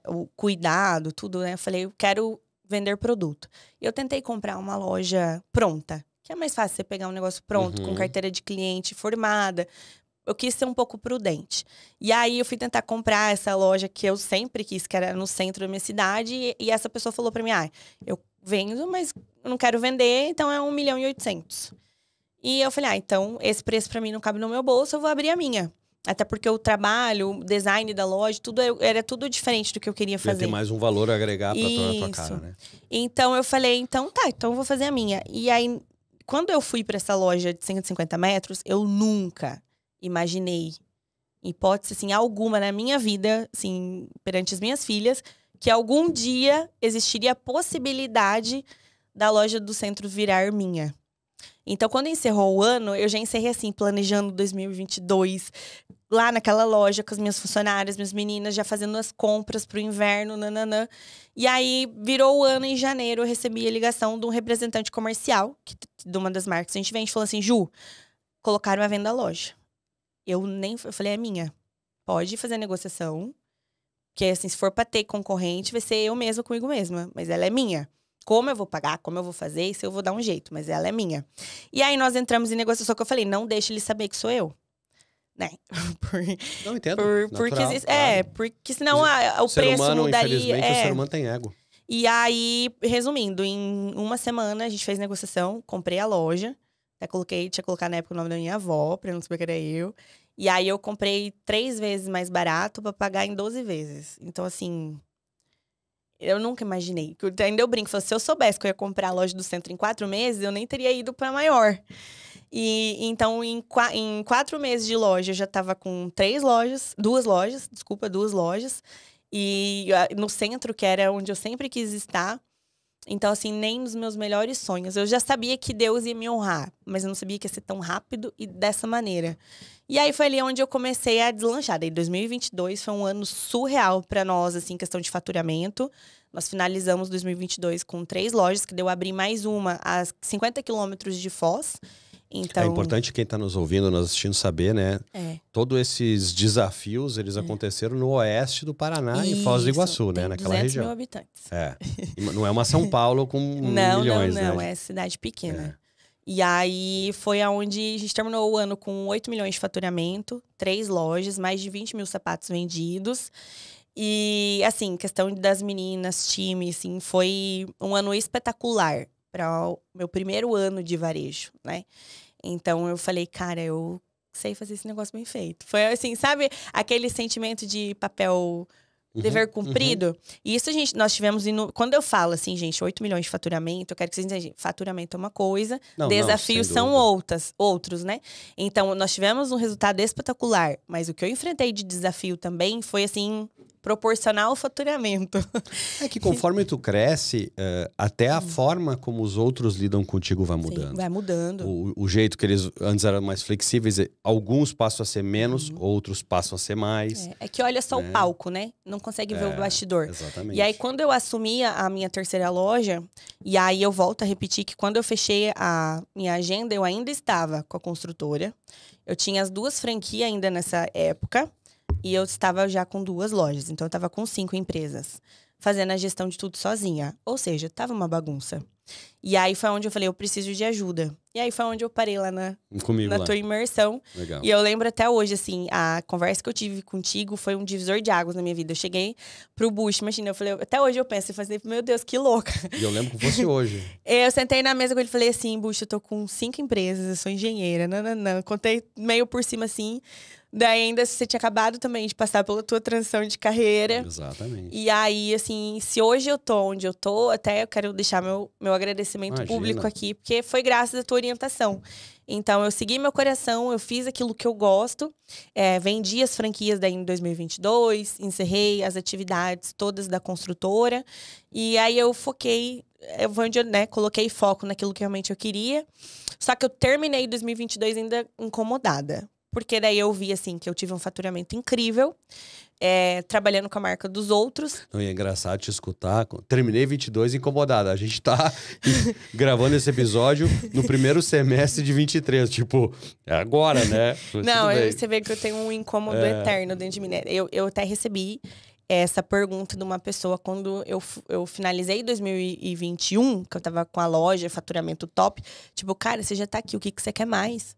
o cuidado, tudo, né? Eu falei, eu quero vender produto. Eu tentei comprar uma loja pronta. Que é mais fácil você pegar um negócio pronto, com carteira de cliente formada. Eu quis ser um pouco prudente. E aí, eu fui tentar comprar essa loja que eu sempre quis, que era no centro da minha cidade. E essa pessoa falou pra mim, eu vendo, mas eu não quero vender, então é 1.800.000. E eu falei, então, esse preço pra mim não cabe no meu bolso, eu vou abrir a minha. Até porque o trabalho, o design da loja, era tudo diferente do que eu queria fazer. Ia ter mais um valor a agregar pra tua cara, né? Então, eu falei, então eu vou fazer a minha. E aí, quando eu fui para essa loja de 150 metros, eu nunca imaginei, hipótese assim, alguma na minha vida, assim, perante as minhas filhas, que algum dia existiria a possibilidade da loja do centro virar minha. Então, quando encerrou o ano, eu já encerrei assim, planejando 2022, lá naquela loja com as minhas funcionárias, minhas meninas, já fazendo as compras pro inverno, nananã. E aí, virou o ano, em janeiro, eu recebi a ligação de um representante comercial, de uma das marcas que a gente vende, falou assim, Ju, colocaram à venda a loja. Eu falei, é minha. Pode fazer a negociação, porque assim, se for pra ter concorrente, vai ser eu mesma comigo mesma, mas ela é minha. Como eu vou pagar, como eu vou fazer, isso eu vou dar um jeito, mas ela é minha. E aí, nós entramos em negociação, que eu falei, não deixe ele saber que sou eu. Né? Não entendo. Porque senão o preço humano, mudaria. Infelizmente, o ser humano tem ego. E aí, resumindo, em uma semana a gente fez negociação, comprei a loja. Tinha colocado na época o nome da minha avó, pra não saber que era eu. E aí eu comprei 3 vezes mais barato pra pagar em 12 vezes. Então, assim, eu nunca imaginei. Ainda eu brinco, se eu soubesse que eu ia comprar a loja do centro em 4 meses, eu nem teria ido pra maior. E então, em 4 meses de loja, eu já tava com 2 lojas. E no centro, que era onde eu sempre quis estar. Então, assim, nem nos meus melhores sonhos. Eu já sabia que Deus ia me honrar, mas eu não sabia que ia ser tão rápido e dessa maneira. E aí foi ali onde eu comecei a deslanchar. Daí 2022 foi um ano surreal para nós, assim, questão de faturamento. Nós finalizamos 2022 com 3 lojas, que deu abrir mais uma a 50 quilômetros de Foz. Então, é importante quem está nos ouvindo, nos assistindo, saber, né? Todos esses desafios, eles aconteceram no oeste do Paraná, em Foz do Iguaçu, né? Naquela 200 região. mil habitantes. E não é uma São Paulo com milhões, não, né? é cidade pequena. E aí foi aonde a gente terminou o ano com 8 milhões de faturamento, 3 lojas, mais de 20 mil sapatos vendidos. E, assim, questão das meninas, time, assim, foi um ano espetacular para o meu primeiro ano de varejo, né? Então, eu falei, cara, eu sei fazer esse negócio bem feito. Foi assim, sabe? Aquele sentimento de papel dever cumprido. E isso, nós tivemos... Quando eu falo assim, gente, 8 milhões de faturamento, eu quero que vocês entendam. Faturamento é uma coisa, desafios são outros, né? Então, nós tivemos um resultado espetacular. Mas o que eu enfrentei de desafio também foi, assim... proporcional ao faturamento. É que conforme tu cresce, até a forma como os outros lidam contigo vai mudando. Sim, vai mudando. O jeito que eles antes eram mais flexíveis, alguns passam a ser menos, outros passam a ser mais. É que olha só o palco, né? Não consegue ver o bastidor. Exatamente. E aí, quando eu assumi a minha terceira loja, e aí eu volto a repetir que quando eu fechei a minha agenda, eu ainda estava com a construtora. Eu tinha as 2 franquias ainda nessa época. E eu estava já com 2 lojas, então eu estava com 5 empresas, fazendo a gestão de tudo sozinha. Ou seja, estava uma bagunça. E aí foi onde eu falei, eu preciso de ajuda. E aí foi onde eu parei lá na tua imersão. Legal. E eu lembro até hoje, assim, a conversa que eu tive contigo foi um divisor de águas na minha vida. Eu cheguei pro Bush, imagina, eu falei, até hoje eu penso, eu falei, meu Deus, que louca. E eu lembro que fosse hoje. Eu sentei na mesa com ele e falei assim, Bush, eu tô com 5 empresas, eu sou engenheira, contei meio por cima assim. Daí ainda você tinha acabado também de passar pela tua transição de carreira. Exatamente. E aí, assim, se hoje eu tô onde eu tô, até eu quero deixar meu agradecimento público aqui, porque foi graças à tua orientação. Então, eu segui meu coração, eu fiz aquilo que eu gosto, vendi as franquias daí em 2022, encerrei as atividades todas da construtora. E aí eu foquei, coloquei foco naquilo que realmente eu queria. Só que eu terminei 2022 ainda incomodada. Porque daí eu vi, assim, que eu tive um faturamento incrível, trabalhando com a marca dos outros. Não, e é engraçado te escutar. Terminei 22 incomodada. A gente tá gravando esse episódio no primeiro semestre de 23. Tipo, é agora, né? Não, você vê que eu tenho um incômodo eterno dentro de mim, né? Eu até recebi essa pergunta de uma pessoa quando eu finalizei 2021, que eu tava com a loja, faturamento top. Tipo, cara, você já tá aqui, o que você quer mais?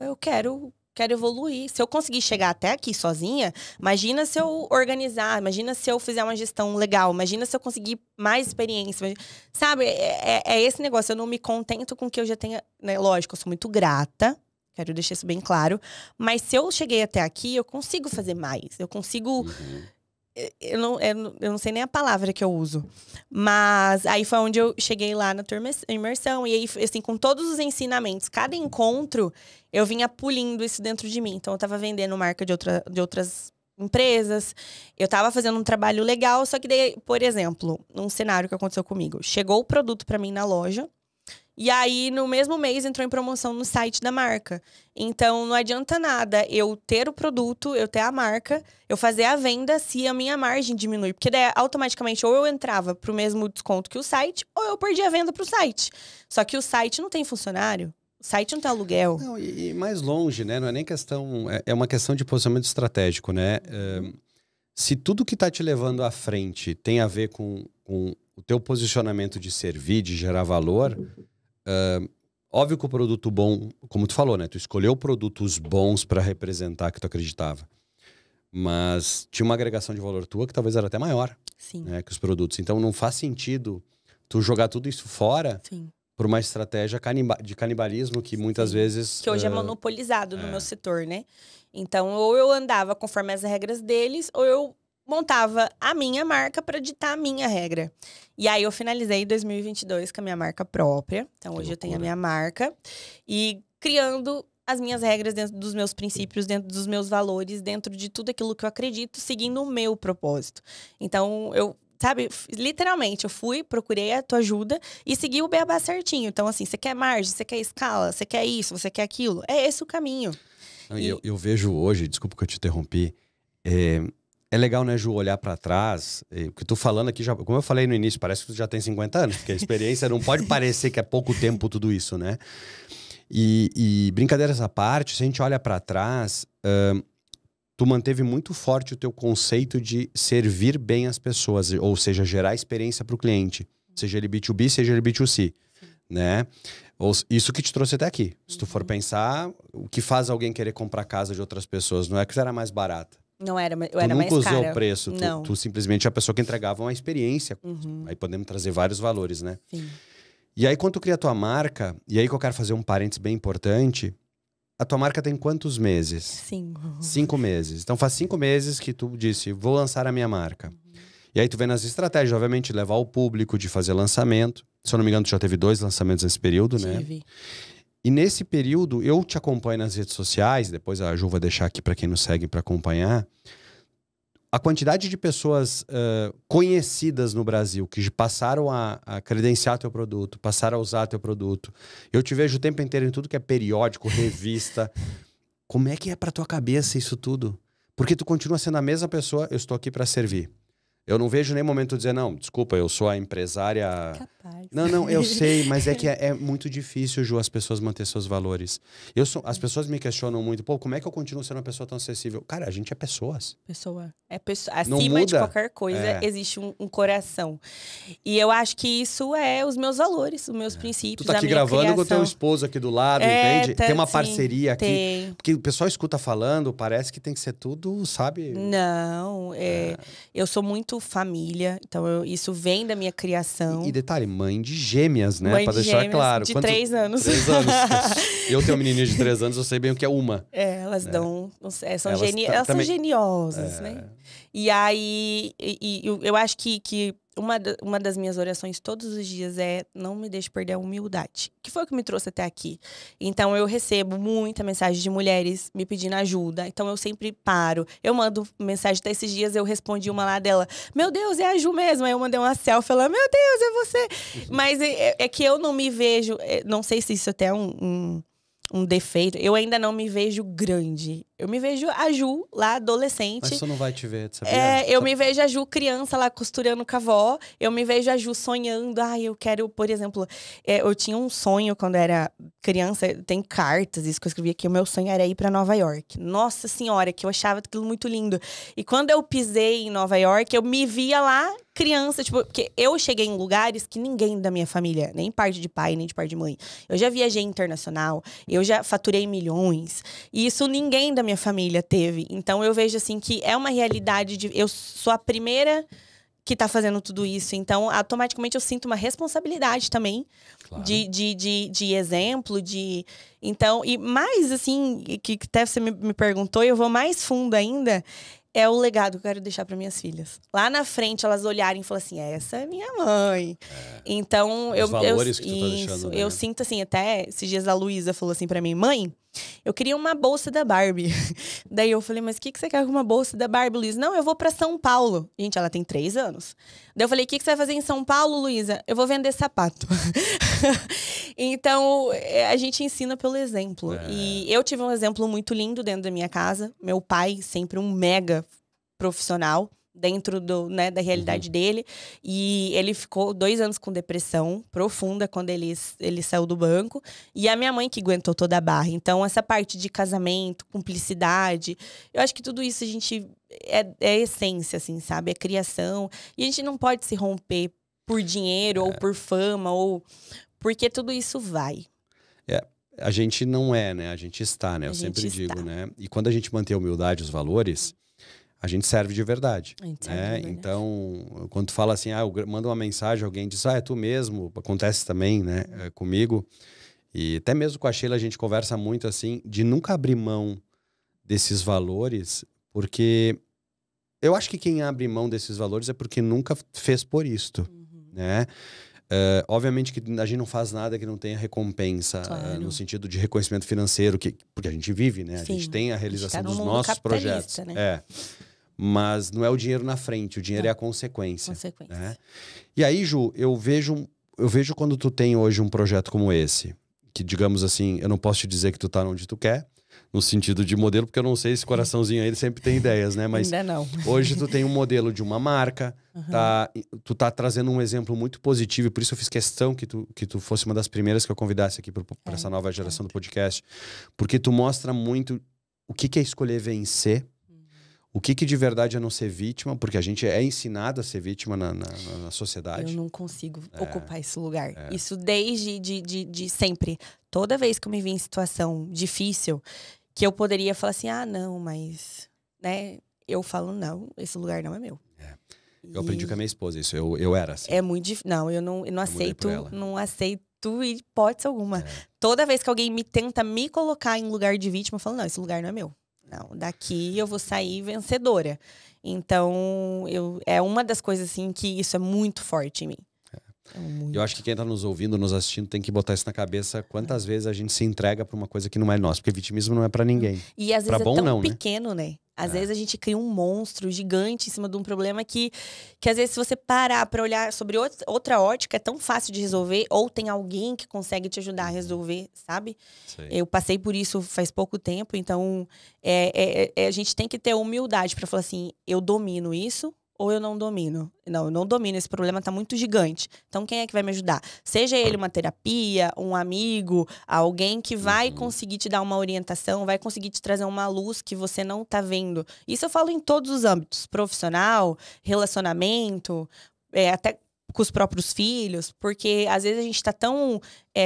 Eu quero evoluir. Se eu conseguir chegar até aqui sozinha, imagina se eu organizar, imagina se eu fizer uma gestão legal, imagina se eu conseguir mais experiência. Sabe, é esse negócio, eu não me contento com o que eu já tenho, né? Lógico, eu sou muito grata, quero deixar isso bem claro, mas se eu cheguei até aqui, eu consigo fazer mais, eu consigo... Eu não sei nem a palavra que eu uso. Mas aí foi onde eu cheguei lá na tua imersão. E aí, assim, com todos os ensinamentos, cada encontro, eu vinha pulindo isso dentro de mim. Então, eu tava vendendo marca de outras empresas. Eu tava fazendo um trabalho legal. Só que daí, por exemplo, um cenário que aconteceu comigo. Chegou o produto pra mim na loja. E aí, no mesmo mês, entrou em promoção no site da marca. Então, não adianta nada eu ter o produto, eu ter a marca, eu fazer a venda se a minha margem diminui. Porque daí, automaticamente, ou eu entrava pro mesmo desconto que o site, ou eu perdia a venda pro site. Só que o site não tem funcionário. O site não tem aluguel. Não, e mais longe, né? Não é nem questão... É uma questão de posicionamento estratégico, né? Se tudo que tá te levando à frente tem a ver com o teu posicionamento de servir, de gerar valor... óbvio que o produto bom, como tu falou, né? Tu escolheu produtos bons para representar que tu acreditava. Mas tinha uma agregação de valor tua que talvez era até maior. Sim. Né, que os produtos. Então não faz sentido tu jogar tudo isso fora por uma estratégia de canibalismo que muitas vezes... Que hoje é monopolizado no meu setor, né? Então, ou eu andava conforme as regras deles, ou eu montava a minha marca para ditar a minha regra. E aí, eu finalizei 2022 com a minha marca própria. Então, hoje eu tenho a minha marca. E criando as minhas regras dentro dos meus princípios, dentro dos meus valores, dentro de tudo aquilo que eu acredito, seguindo o meu propósito. Então, eu sabe? Literalmente, eu fui, procurei a tua ajuda e segui o beabá certinho. Então, assim, você quer margem, você quer escala, você quer isso, você quer aquilo. É esse o caminho. Eu vejo hoje, desculpa que eu te interrompi, é legal, né, Ju, olhar pra trás, porque tu falando aqui, já, como eu falei no início, parece que tu já tem 50 anos, porque a experiência não pode parecer que é pouco tempo tudo isso, né? E brincadeiras à parte, se a gente olha pra trás, tu manteve muito forte o teu conceito de servir bem as pessoas, ou seja, gerar experiência pro cliente, seja ele B2B, seja ele B2C, né? Isso que te trouxe até aqui. Se tu for pensar, o que faz alguém querer comprar casa de outras pessoas, não é que você era mais barata. Não era, eu tu era mais nunca cara. usou o preço, Não. tu simplesmente é a pessoa que entregava uma experiência. Aí podemos trazer vários valores, né? Sim. E aí quando tu cria a tua marca, e aí que eu quero fazer um parênteses bem importante, a tua marca tem quantos meses? 5. 5 meses. Então faz 5 meses que tu disse, vou lançar a minha marca. E aí tu vem nas estratégias, obviamente, levar o público, de fazer lançamento. Se eu não me engano, tu já teve 2 lançamentos nesse período, né? Tive. E nesse período, eu te acompanho nas redes sociais, depois a Ju vai deixar aqui para quem nos segue para acompanhar. A quantidade de pessoas conhecidas no Brasil que passaram a credenciar teu produto, passaram a usar teu produto. Eu te vejo o tempo inteiro em tudo que é periódico, revista. Como é que é pra tua cabeça isso tudo? Porque tu continua sendo a mesma pessoa, eu estou aqui para servir. Eu não vejo nem momento de dizer, não, desculpa, eu sou a empresária... Capaz. Não, eu sei, mas é que é muito difícil, Ju, as pessoas manter seus valores. As pessoas me questionam muito, pô, como é que eu continuo sendo uma pessoa tão acessível? Cara, a gente é pessoas. Pessoa. Não Acima de muda. qualquer coisa, existe um coração. E eu acho que isso é os meus valores, os meus princípios, Tu tá aqui a minha gravando criação. com o teu esposo aqui do lado, entende? Tem uma sim, parceria aqui. Tem. Porque o pessoal escuta falando, parece que tem que ser tudo, sabe? Não, eu sou muito família, então isso vem da minha criação. E detalhe, mãe de gêmeas, né? Mãe Pra de deixar gêmeas, claro. de 3 anos. 3 anos. Eu tenho uma menininha de 3 anos, eu sei bem o que é uma. Elas dão. Elas são também... geniosas, né? E aí, eu acho que uma das minhas orações todos os dias é não me deixe perder a humildade. Que foi o que me trouxe até aqui. Então, eu recebo muita mensagem de mulheres me pedindo ajuda. Então, eu sempre paro. Eu mando mensagem, até esses dias eu respondi uma lá dela. Meu Deus, é a Ju mesmo. Aí eu mandei uma selfie, ela, meu Deus, é você. Mas é que eu não me vejo, não sei se isso até é um defeito. Eu ainda não me vejo grande. Eu me vejo a Ju, lá, adolescente. Mas você não vai te ver, sabia? Eu me vejo a Ju criança lá, costurando com a avó. Eu me vejo a Ju sonhando. Eu quero, por exemplo... eu tinha um sonho quando era criança. Tem cartas, isso que eu escrevi aqui. O meu sonho era ir pra Nova York. Nossa Senhora, que eu achava aquilo muito lindo. E quando eu pisei em Nova York, eu me via lá, criança. Tipo, porque eu cheguei em lugares que ninguém da minha família, nem parte de pai, nem de parte de mãe. Eu já viajei internacional. Eu já faturei milhões. E isso ninguém da minha família teve. Então, eu vejo, assim, que é uma realidade de... Eu sou a primeira que tá fazendo tudo isso. Então, automaticamente, eu sinto uma responsabilidade também. Claro. de exemplo, Então, e mais, assim, que até você me perguntou, e eu vou mais fundo ainda... É o legado que eu quero deixar para minhas filhas. Lá na frente, elas olharem e falarem assim, essa é minha mãe. Então, os valores que tu tá deixando, né? Eu sinto assim, até esses dias a Luísa falou assim para mim, mãe, eu queria uma bolsa da Barbie. Daí eu falei, mas o que você quer com uma bolsa da Barbie, Luísa? Não, eu vou para São Paulo. Gente, ela tem 3 anos. Daí eu falei, o que você vai fazer em São Paulo, Luísa? Eu vou vender sapato. Então, a gente ensina pelo exemplo. E eu tive um exemplo muito lindo dentro da minha casa. Meu pai, sempre um mega profissional dentro da realidade dele. E ele ficou 2 anos com depressão profunda quando ele saiu do banco. E a minha mãe que aguentou toda a barra. Então, essa parte de casamento, cumplicidade, eu acho que tudo isso a gente... É essência, assim, sabe? É criação. E a gente não pode se romper por dinheiro ou por fama, ou... Porque tudo isso vai. A gente não é, né? A gente está, né? Eu sempre digo, né? E quando a gente mantém a humildade, os valores... A gente serve de verdade. Então, quando tu fala assim, eu mando uma mensagem, alguém diz, é tu mesmo, acontece também, né, comigo. E até mesmo com a Sheila a gente conversa muito assim, de nunca abrir mão desses valores, porque eu acho que quem abre mão desses valores é porque nunca fez por isto, né? Obviamente que a gente não faz nada que não tenha recompensa, no sentido de reconhecimento financeiro, porque a gente vive, né? Sim, a gente tem a realização dos nossos projetos. Né? mas não é o dinheiro na frente, o dinheiro é a consequência. Consequência. Né? E aí, Ju, eu vejo quando tu tem hoje um projeto como esse, que, digamos assim, eu não posso te dizer que tu tá onde tu quer, no sentido de modelo, porque eu não sei, esse coraçãozinho aí, ele sempre tem ideias, né? Mas ainda não. hoje tu tem um modelo de uma marca, tu tá trazendo um exemplo muito positivo, e por isso eu fiz questão que tu fosse uma das primeiras que eu convidasse aqui para essa nova geração do podcast, porque tu mostra muito o que é escolher vencer, o que de verdade é não ser vítima, porque a gente é ensinado a ser vítima na sociedade. Eu não consigo ocupar esse lugar. Isso desde de sempre. Toda vez que eu me vi em situação difícil, que eu poderia falar assim, não, mas... né? Eu falo, não, esse lugar não é meu. Eu aprendi com a minha esposa isso, eu era assim. É muito difícil. Não, eu não aceito, não aceito hipótese alguma. Toda vez que alguém tenta me colocar em lugar de vítima, eu falo, não, esse lugar não é meu. Não, daqui eu vou sair vencedora. Então, é uma das coisas, assim, que isso é muito forte em mim. Eu acho que quem tá nos ouvindo, nos assistindo, tem que botar isso na cabeça quantas vezes a gente se entrega pra uma coisa que não é nossa. Porque vitimismo não é pra ninguém. E às vezes pra bom, é tão não, pequeno, né? Às vezes a gente cria um monstro gigante em cima de um problema que às vezes, se você parar pra olhar sobre outra ótica, é tão fácil de resolver. Ou tem alguém que consegue te ajudar a resolver, sabe? Sei. Eu passei por isso faz pouco tempo. Então, a gente tem que ter humildade pra falar assim, eu domino isso ou eu não domino? Não, eu não domino. Esse problema tá muito gigante. Então, quem é que vai me ajudar? Seja ele uma terapia, um amigo, alguém que vai conseguir te dar uma orientação, vai conseguir te trazer uma luz que você não tá vendo. Isso eu falo em todos os âmbitos. Profissional, relacionamento, até com os próprios filhos. Porque, às vezes, a gente tá tão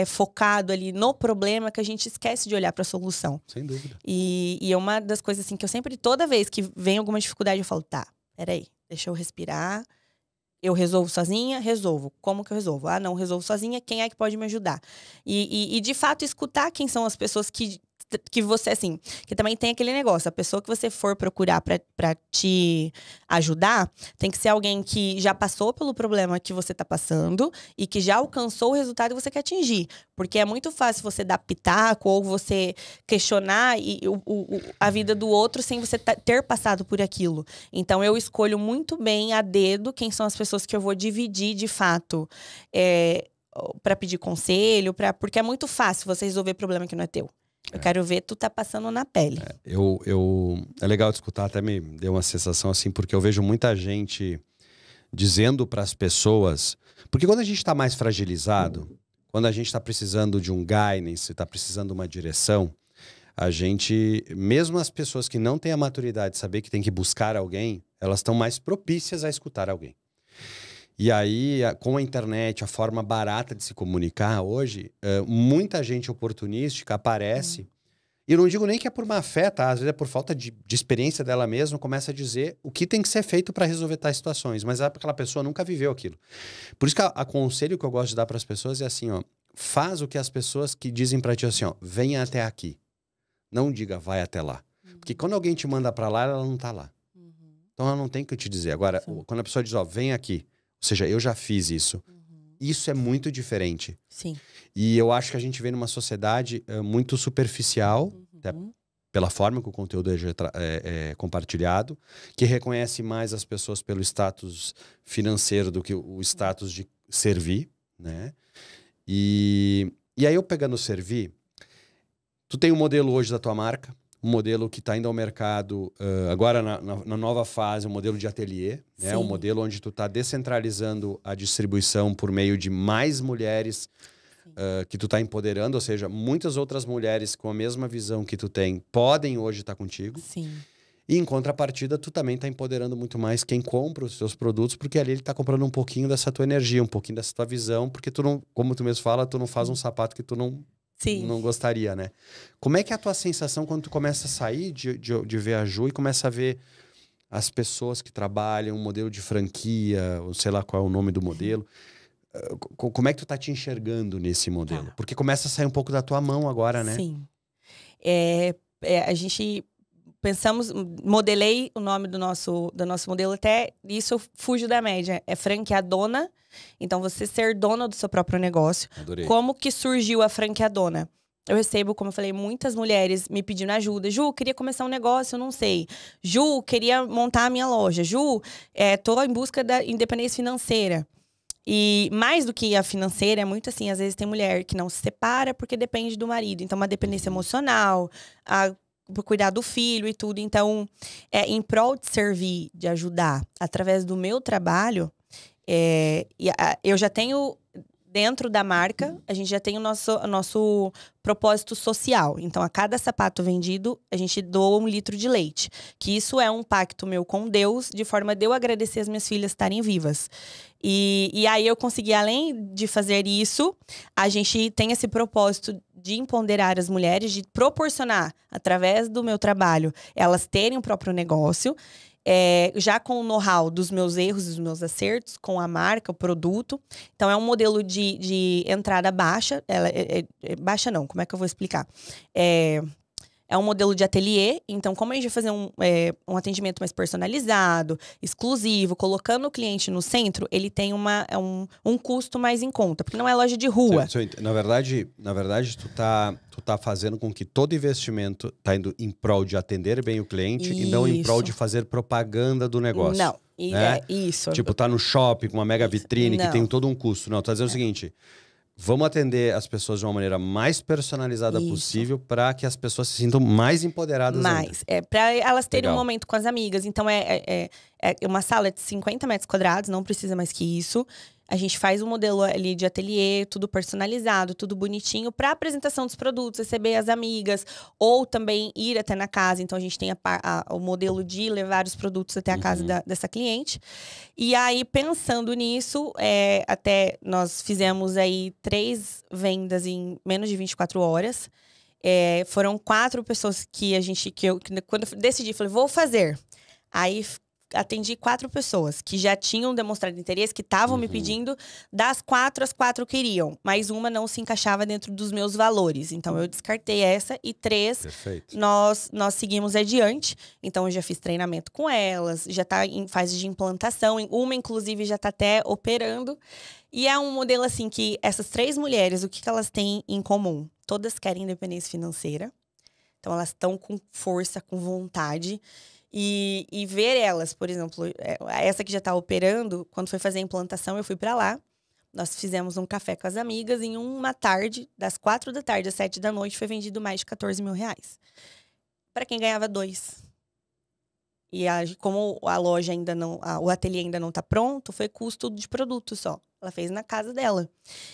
focado ali no problema que a gente esquece de olhar pra solução. Sem dúvida. E é uma das coisas assim que eu sempre, toda vez que vem alguma dificuldade, eu falo, tá, peraí. Deixa eu respirar. Eu resolvo sozinha? Resolvo. Como que eu resolvo? não resolvo sozinha. Quem é que pode me ajudar? E de fato, escutar quem são as pessoas que você, assim... Que também tem aquele negócio. A pessoa que você for procurar pra te ajudar, tem que ser alguém que já passou pelo problema que você tá passando e que já alcançou o resultado que você quer atingir. Porque é muito fácil você dar pitaco ou você questionar a vida do outro sem você ter passado por aquilo. Então, eu escolho muito bem a dedo quem são as pessoas que eu vou dividir, de fato, pra pedir conselho, porque é muito fácil você resolver problema que não é teu. Eu quero ver tu tá passando na pele. É legal de escutar, até me deu uma sensação assim, porque eu vejo muita gente dizendo para as pessoas... Porque quando a gente tá mais fragilizado, quando a gente tá precisando de um guidance, tá precisando de uma direção, a gente... Mesmo as pessoas que não têm a maturidade de saber que tem que buscar alguém, elas estão mais propícias a escutar alguém. E aí, com a internet, a forma barata de se comunicar hoje, muita gente oportunística aparece. E eu não digo nem que é por má fé, tá? Às vezes é por falta de experiência dela mesma, começa a dizer o que tem que ser feito para resolver tais situações. Mas aquela pessoa nunca viveu aquilo. Por isso que o conselho que eu gosto de dar para as pessoas é assim, ó. Faz o que as pessoas que dizem para ti assim, ó. Venha até aqui. Não diga, vai até lá. Porque quando alguém te manda para lá, ela não tá lá. Então ela não tem o que te dizer. Agora, quando a pessoa diz, ó, vem aqui. Ou seja, eu já fiz isso. Isso é muito diferente. Sim. E eu acho que a gente vê numa sociedade muito superficial, até pela forma que o conteúdo é compartilhado, que reconhece mais as pessoas pelo status financeiro do que o status de servir, né? E aí eu pegando servir, tu tem um modelo hoje da tua marca, um modelo que está indo ao mercado agora na nova fase, um modelo de ateliê, né? Um modelo onde tu está descentralizando a distribuição por meio de mais mulheres que tu está empoderando, ou seja, muitas outras mulheres com a mesma visão que tu tem podem hoje estar contigo. Sim. E em contrapartida, tu também está empoderando muito mais quem compra os seus produtos, porque ali ele está comprando um pouquinho dessa tua energia, um pouquinho dessa tua visão, porque tu não, como tu mesmo fala, tu não faz um sapato que tu não gostaria, né? Como é que é a tua sensação quando tu começa a sair de ver a Ju e começa a ver as pessoas que trabalham, um modelo de franquia, ou sei lá qual é o nome do modelo. Como é que tu tá te enxergando nesse modelo? Tá. Porque começa a sair um pouco da tua mão agora, né? Sim. A gente... modelei o nome do nosso modelo, até isso eu fujo da média. É franqueadona. Então, você ser dona do seu próprio negócio. Adorei. Como que surgiu a franqueadona? Eu recebo, como eu falei, muitas mulheres me pedindo ajuda. Ju, queria começar um negócio, eu não sei. Ju, queria montar a minha loja. Ju, tô em busca da independência financeira. E mais do que a financeira, é muito assim, às vezes tem mulher que não se separa porque depende do marido. Então, uma dependência emocional, por cuidar do filho e tudo. Então, em prol de servir, de ajudar, através do meu trabalho, eu já tenho... Dentro da marca, a gente já tem o nosso propósito social. Então, a cada sapato vendido, a gente doa 1 litro de leite. Que isso é um pacto meu com Deus, de forma de eu agradecer as minhas filhas estarem vivas. E aí eu consegui, além de fazer isso, a gente tem esse propósito de empoderar as mulheres, de proporcionar, através do meu trabalho, elas terem o próprio negócio. Já com o know-how dos meus erros e dos meus acertos, com a marca, o produto. Então, é um modelo de entrada baixa. Baixa não, como é que eu vou explicar? É um modelo de ateliê. Então, como a gente vai fazer um atendimento mais personalizado, exclusivo, colocando o cliente no centro, ele tem um custo mais em conta, porque não é loja de rua. Na verdade, tu tá fazendo com que todo investimento tá indo em prol de atender bem o cliente e não em prol de fazer propaganda do negócio. Não, né? Isso. Tipo, tá no shopping com uma mega vitrine que tem todo um custo. Não, tá dizendo o seguinte... Vamos atender as pessoas de uma maneira mais personalizada possível para que as pessoas se sintam mais empoderadas ainda. Para elas terem um momento com as amigas. Então, é uma sala de 50 metros quadrados, não precisa mais que isso. A gente faz um modelo ali de ateliê, tudo personalizado, tudo bonitinho, para apresentação dos produtos, receber as amigas, ou também ir até na casa. Então, a gente tem o modelo de levar os produtos até a casa dessa cliente. E aí, pensando nisso, até nós fizemos aí 3 vendas em menos de 24 horas. Foram 4 pessoas quando eu decidi, falei, vou fazer. Aí, atendi 4 pessoas que já tinham demonstrado interesse, que estavam me pedindo. Das 4, as 4 queriam. Mas uma não se encaixava dentro dos meus valores. Então, eu descartei essa. E 3, nós seguimos adiante. Então, eu já fiz treinamento com elas. Já está em fase de implantação. Uma, inclusive, já está até operando. E é um modelo, assim, que essas 3 mulheres, o que elas têm em comum? Todas querem independência financeira. Então, elas estão com força, com vontade. E ver elas, por exemplo, essa que já está operando, quando foi fazer a implantação, eu fui para lá. Nós fizemos um café com as amigas. Em uma tarde, das 4 da tarde às 7 da noite, foi vendido mais de 14 mil reais. Para quem ganhava 2. E como a loja ainda não... o ateliê ainda não está pronto, foi custo de produto só. Ela fez na casa dela.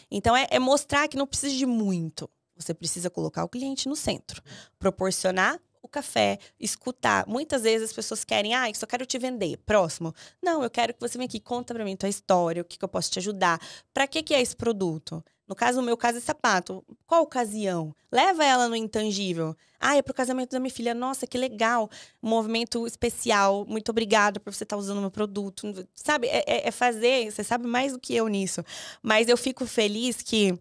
Então, é mostrar que não precisa de muito. Você precisa colocar o cliente no centro. Proporcionar o café, escutar. Muitas vezes as pessoas querem, só quero te vender, próximo. Não, eu quero que você venha aqui, conta pra mim tua história, o que eu posso te ajudar. Pra que é esse produto? No meu caso, é sapato. Qual ocasião? Leva ela no intangível. É pro casamento da minha filha. Nossa, que legal. Um movimento especial. Muito obrigada por você estar usando o meu produto. Sabe, fazer, você sabe mais do que eu nisso. Mas eu fico feliz que,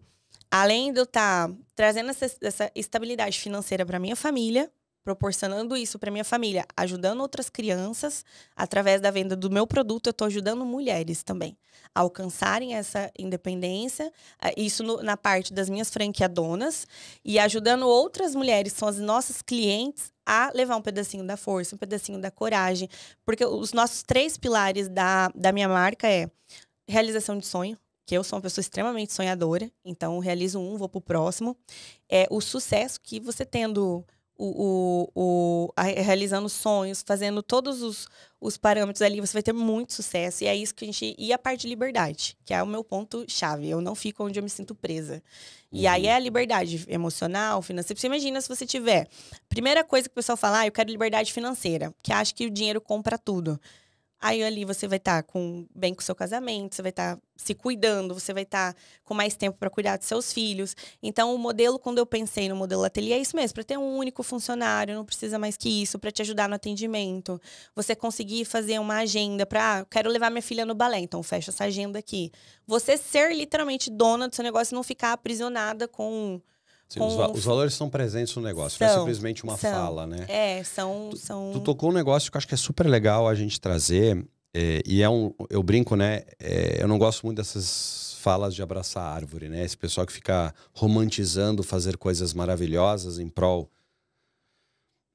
além de eu estar trazendo essa estabilidade financeira pra minha família, proporcionando isso para minha família, ajudando outras crianças, através da venda do meu produto, eu estou ajudando mulheres também a alcançarem essa independência, isso na parte das minhas franqueadonas, e ajudando outras mulheres, que são as nossas clientes, a levar um pedacinho da força, um pedacinho da coragem, porque os nossos 3 pilares da minha marca é realização de sonho, que eu sou uma pessoa extremamente sonhadora, então realizo vou pro próximo, o sucesso que você tendo... realizando sonhos, fazendo todos os parâmetros ali, você vai ter muito sucesso. E é isso que a gente... E a parte de liberdade, que é o meu ponto-chave. Eu não fico onde eu me sinto presa. E aí é a liberdade emocional, financeira. Você imagina se você tiver... Primeira coisa que o pessoal fala, eu quero liberdade financeira, que acha que o dinheiro compra tudo. Aí ali você vai estar bem com o seu casamento, você vai estar se cuidando, você vai estar com mais tempo para cuidar dos seus filhos. Então, o modelo, quando eu pensei no modelo ateliê, é isso mesmo, para ter um único funcionário, não precisa mais que isso, para te ajudar no atendimento. Você conseguir fazer uma agenda para, quero levar minha filha no balé, então fecha essa agenda aqui. Você ser literalmente dona do seu negócio e não ficar aprisionada com... Sim, os valores são presentes no negócio, não é simplesmente uma fala, né? São... Tu tocou um negócio que eu acho que é super legal a gente trazer, eu brinco, né? Eu não gosto muito dessas falas de abraçar a árvore, né? Esse pessoal que fica romantizando fazer coisas maravilhosas em prol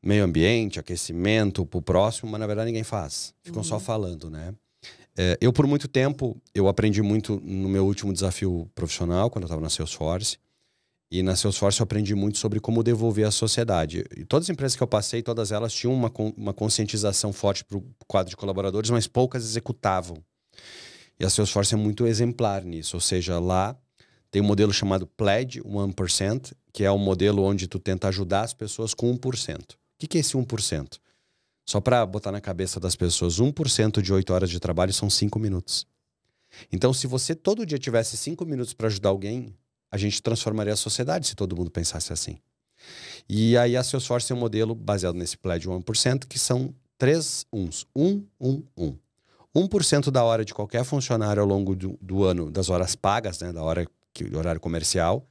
meio ambiente, aquecimento pro próximo, mas na verdade ninguém faz. Ficam só falando, né? Eu, por muito tempo, eu aprendi muito no meu último desafio profissional, quando eu estava na Salesforce. E na Salesforce eu aprendi muito sobre como devolver à sociedade. E todas as empresas que eu passei, todas elas tinham uma conscientização forte para o quadro de colaboradores, mas poucas executavam. E a Salesforce é muito exemplar nisso. Ou seja, lá tem um modelo chamado Pledge 1%, que é um modelo onde tu tenta ajudar as pessoas com 1%. O que é esse 1%? Só para botar na cabeça das pessoas, 1% de 8 horas de trabalho são 5 minutos. Então, se você todo dia tivesse 5 minutos para ajudar alguém, a gente transformaria a sociedade se todo mundo pensasse assim. E aí a Salesforce tem um modelo baseado nesse Pledge 1%, que são 3 uns. 1% da hora de qualquer funcionário ao longo do ano, das horas pagas, né, do horário comercial,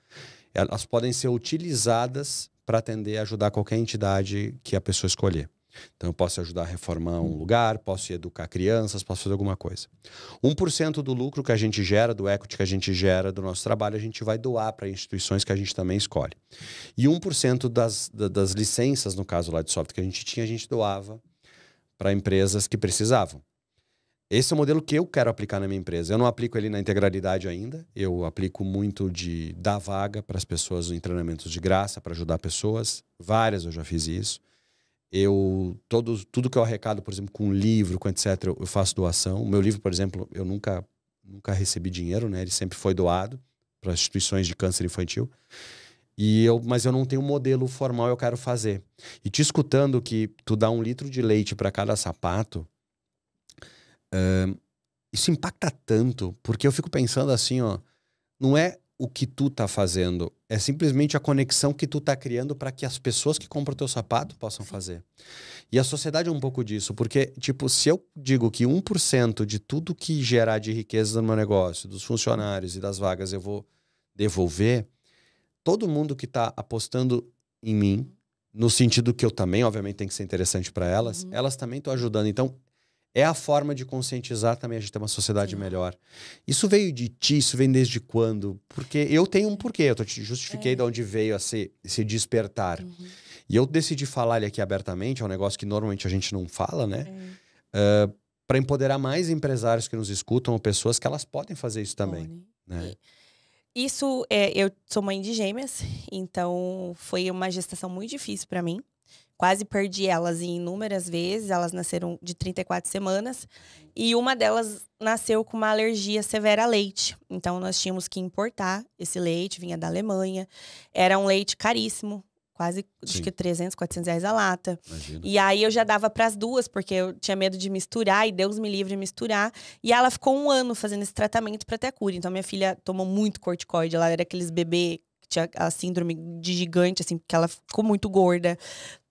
elas podem ser utilizadas para atender e ajudar qualquer entidade que a pessoa escolher. Então, eu posso ajudar a reformar um lugar, posso educar crianças, posso fazer alguma coisa. 1% do lucro que a gente gera, do equity que a gente gera do nosso trabalho, a gente vai doar para instituições que a gente também escolhe. E 1% das licenças, no caso lá de software que a gente doava para empresas que precisavam. Esse é o modelo que eu quero aplicar na minha empresa. Eu não aplico ele na integralidade ainda. Eu aplico muito de dar vaga para as pessoas em treinamentos de graça, para ajudar pessoas. Várias eu já fiz isso. Tudo que eu arrecado, por exemplo, com livro, com etc., eu faço doação. O meu livro, por exemplo, eu nunca recebi dinheiro, né? Ele sempre foi doado para instituições de câncer infantil. Mas eu não tenho um modelo formal, eu quero fazer. E te escutando que tu dá 1 litro de leite para cada sapato, isso impacta tanto, porque eu fico pensando assim, ó, não é o que tu tá fazendo, é simplesmente a conexão que tu tá criando para que as pessoas que compram o teu sapato possam fazer. E a sociedade é um pouco disso, porque, tipo, se eu digo que 1% de tudo que gerar de riqueza no meu negócio, dos funcionários e das vagas eu vou devolver, todo mundo que tá apostando em mim, no sentido que eu também, obviamente, tem que ser interessante para elas, elas também estão ajudando. Então, é a forma de conscientizar também a gente ter uma sociedade melhor. Isso veio de ti? Isso vem desde quando? Porque eu tenho um porquê. Eu te justifiquei de onde veio esse despertar. E eu decidi falar ele aqui abertamente. É um negócio que normalmente a gente não fala, né? Para empoderar mais empresários que nos escutam, ou pessoas que elas podem fazer isso também. Né? Isso, eu sou mãe de gêmeas. Então, foi uma gestação muito difícil para mim. Quase perdi elas inúmeras vezes. Elas nasceram de 34 semanas. E uma delas nasceu com uma alergia severa a leite. Então, nós tínhamos que importar esse leite. Vinha da Alemanha. Era um leite caríssimo. Quase, acho que 300, 400 reais a lata. Imagina. E aí, eu já dava para as duas. Porque eu tinha medo de misturar. E Deus me livre de misturar. E ela ficou 1 ano fazendo esse tratamento para ter a cura. Então, minha filha tomou muito corticoide. Ela era aqueles bebês... Tinha a síndrome de gigante, assim, porque ela ficou muito gorda.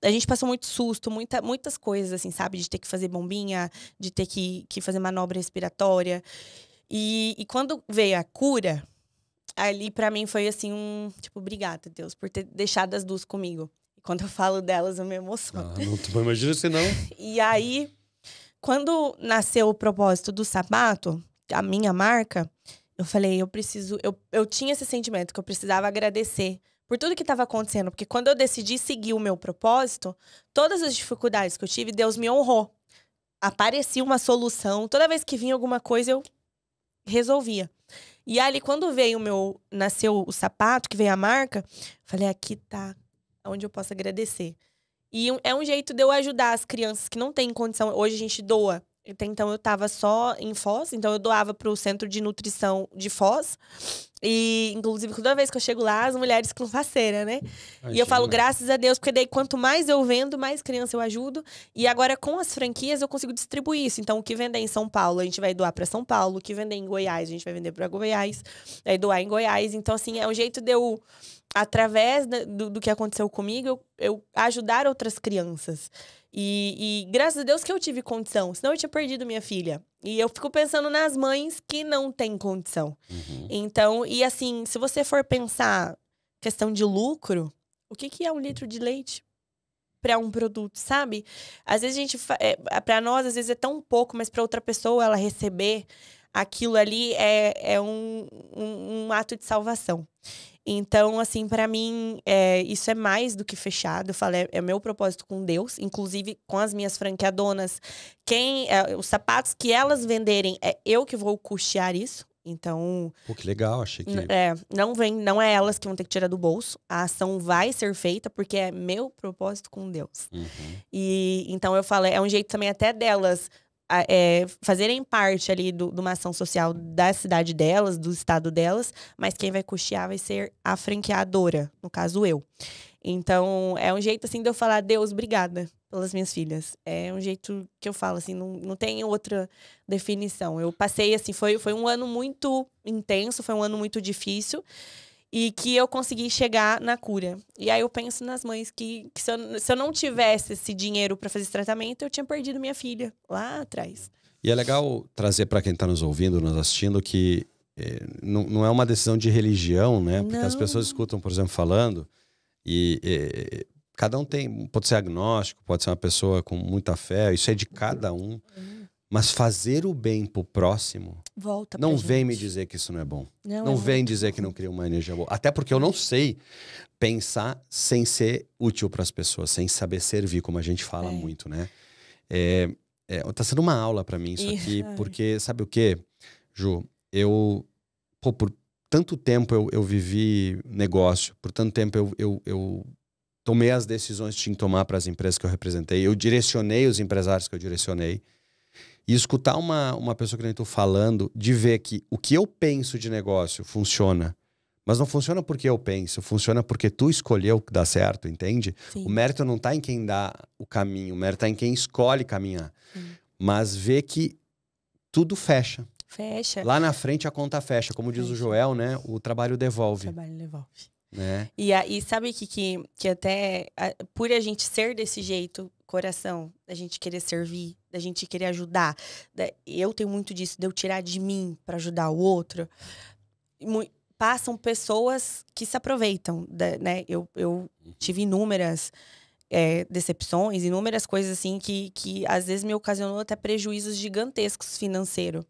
A gente passou muito susto, muitas coisas, assim, sabe? De ter que fazer bombinha, de ter que fazer manobra respiratória. E quando veio a cura, ali pra mim foi assim, tipo, obrigada, Deus, por ter deixado as duas comigo. E quando eu falo delas, eu me emociono. Não imagina se não. E aí, quando nasceu o propósito do sapato, a minha marca... Eu falei, eu tinha esse sentimento que eu precisava agradecer por tudo que estava acontecendo. Porque quando eu decidi seguir o meu propósito, todas as dificuldades que eu tive, Deus me honrou. Aparecia uma solução. Toda vez que vinha alguma coisa, eu resolvia. E ali, quando nasceu o sapato, que veio a marca, falei, aqui tá onde eu posso agradecer. E é um jeito de eu ajudar as crianças que não têm condição. Hoje a gente doa. Então, eu tava só em Foz. Então, eu doava pro Centro de Nutrição de Foz. E, inclusive, toda vez que eu chego lá, as mulheres ficam faceiras, né? Imagina. E eu falo, graças a Deus, porque daí, quanto mais eu vendo, mais criança eu ajudo. E agora, com as franquias, eu consigo distribuir isso. Então, o que vender em São Paulo, a gente vai doar pra São Paulo. O que vender em Goiás, a gente vai vender pra Goiás. Aí, doar em Goiás. Então, assim, é um jeito de eu... Através do que aconteceu comigo, eu ajudar outras crianças. E graças a Deus que eu tive condição. Senão eu tinha perdido minha filha. E eu fico pensando nas mães que não têm condição. Então, e assim, se você for pensar questão de lucro, o que é 1 litro de leite para um produto, sabe? Às vezes a gente... para nós, às vezes é tão pouco, mas para outra pessoa, ela receber aquilo ali é um ato de salvação. Então, assim, para mim, isso é mais do que fechado. Eu falo, é meu propósito com Deus. Inclusive, com as minhas franqueadonas, os sapatos que elas venderem, é eu que vou custear isso. Então... Pô, que legal, achei que... não é elas que vão ter que tirar do bolso. A ação vai ser feita porque é meu propósito com Deus. E então, eu falo, é um jeito também até delas... fazerem parte ali de uma ação social da cidade delas, do estado delas, mas quem vai custear vai ser a franqueadora, no caso eu. Então, é um jeito assim de eu falar, Deus, obrigada pelas minhas filhas. É um jeito que eu falo, assim, não tem outra definição. Eu passei, assim, foi um ano muito intenso, foi um ano muito difícil, e que eu consegui chegar na cura. E aí eu penso nas mães que se eu não tivesse esse dinheiro para fazer esse tratamento, eu tinha perdido minha filha lá atrás. E é legal trazer para quem está nos ouvindo, nos assistindo, que não é uma decisão de religião, né? Porque as pessoas escutam, por exemplo, falando, e cada um pode ser agnóstico, pode ser uma pessoa com muita fé, isso é de cada um. Mas fazer o bem pro próximo, volta não pra vem gente. Me dizer que isso não é bom. Não vem dizer que não cria uma energia boa. Até porque eu não sei pensar sem ser útil para as pessoas, sem saber servir, como a gente fala muito, né? Tá sendo uma aula para mim isso aqui, porque sabe o quê, Ju? Por tanto tempo eu vivi negócio, por tanto tempo eu tomei as decisões que tinha que tomar para as empresas que eu representei, eu direcionei os empresários que eu direcionei. E escutar uma pessoa que nem tu falando, de ver que o que eu penso de negócio funciona, mas não funciona porque eu penso, funciona porque tu escolheu que dá certo, entende? Sim. O mérito não tá em quem dá o caminho, o mérito tá em quem escolhe caminhar. Mas ver que tudo fecha. Fecha. Lá na frente a conta fecha, como diz o Joel, né? O trabalho devolve. O trabalho devolve. Né? E sabe que até por a gente ser desse jeito, coração, da gente querer servir, da gente querer ajudar, eu tenho muito disso, de eu tirar de mim para ajudar o outro, passam pessoas que se aproveitam, né? Eu tive inúmeras decepções, inúmeras coisas assim que às vezes me ocasionou até prejuízos gigantescos financeiros.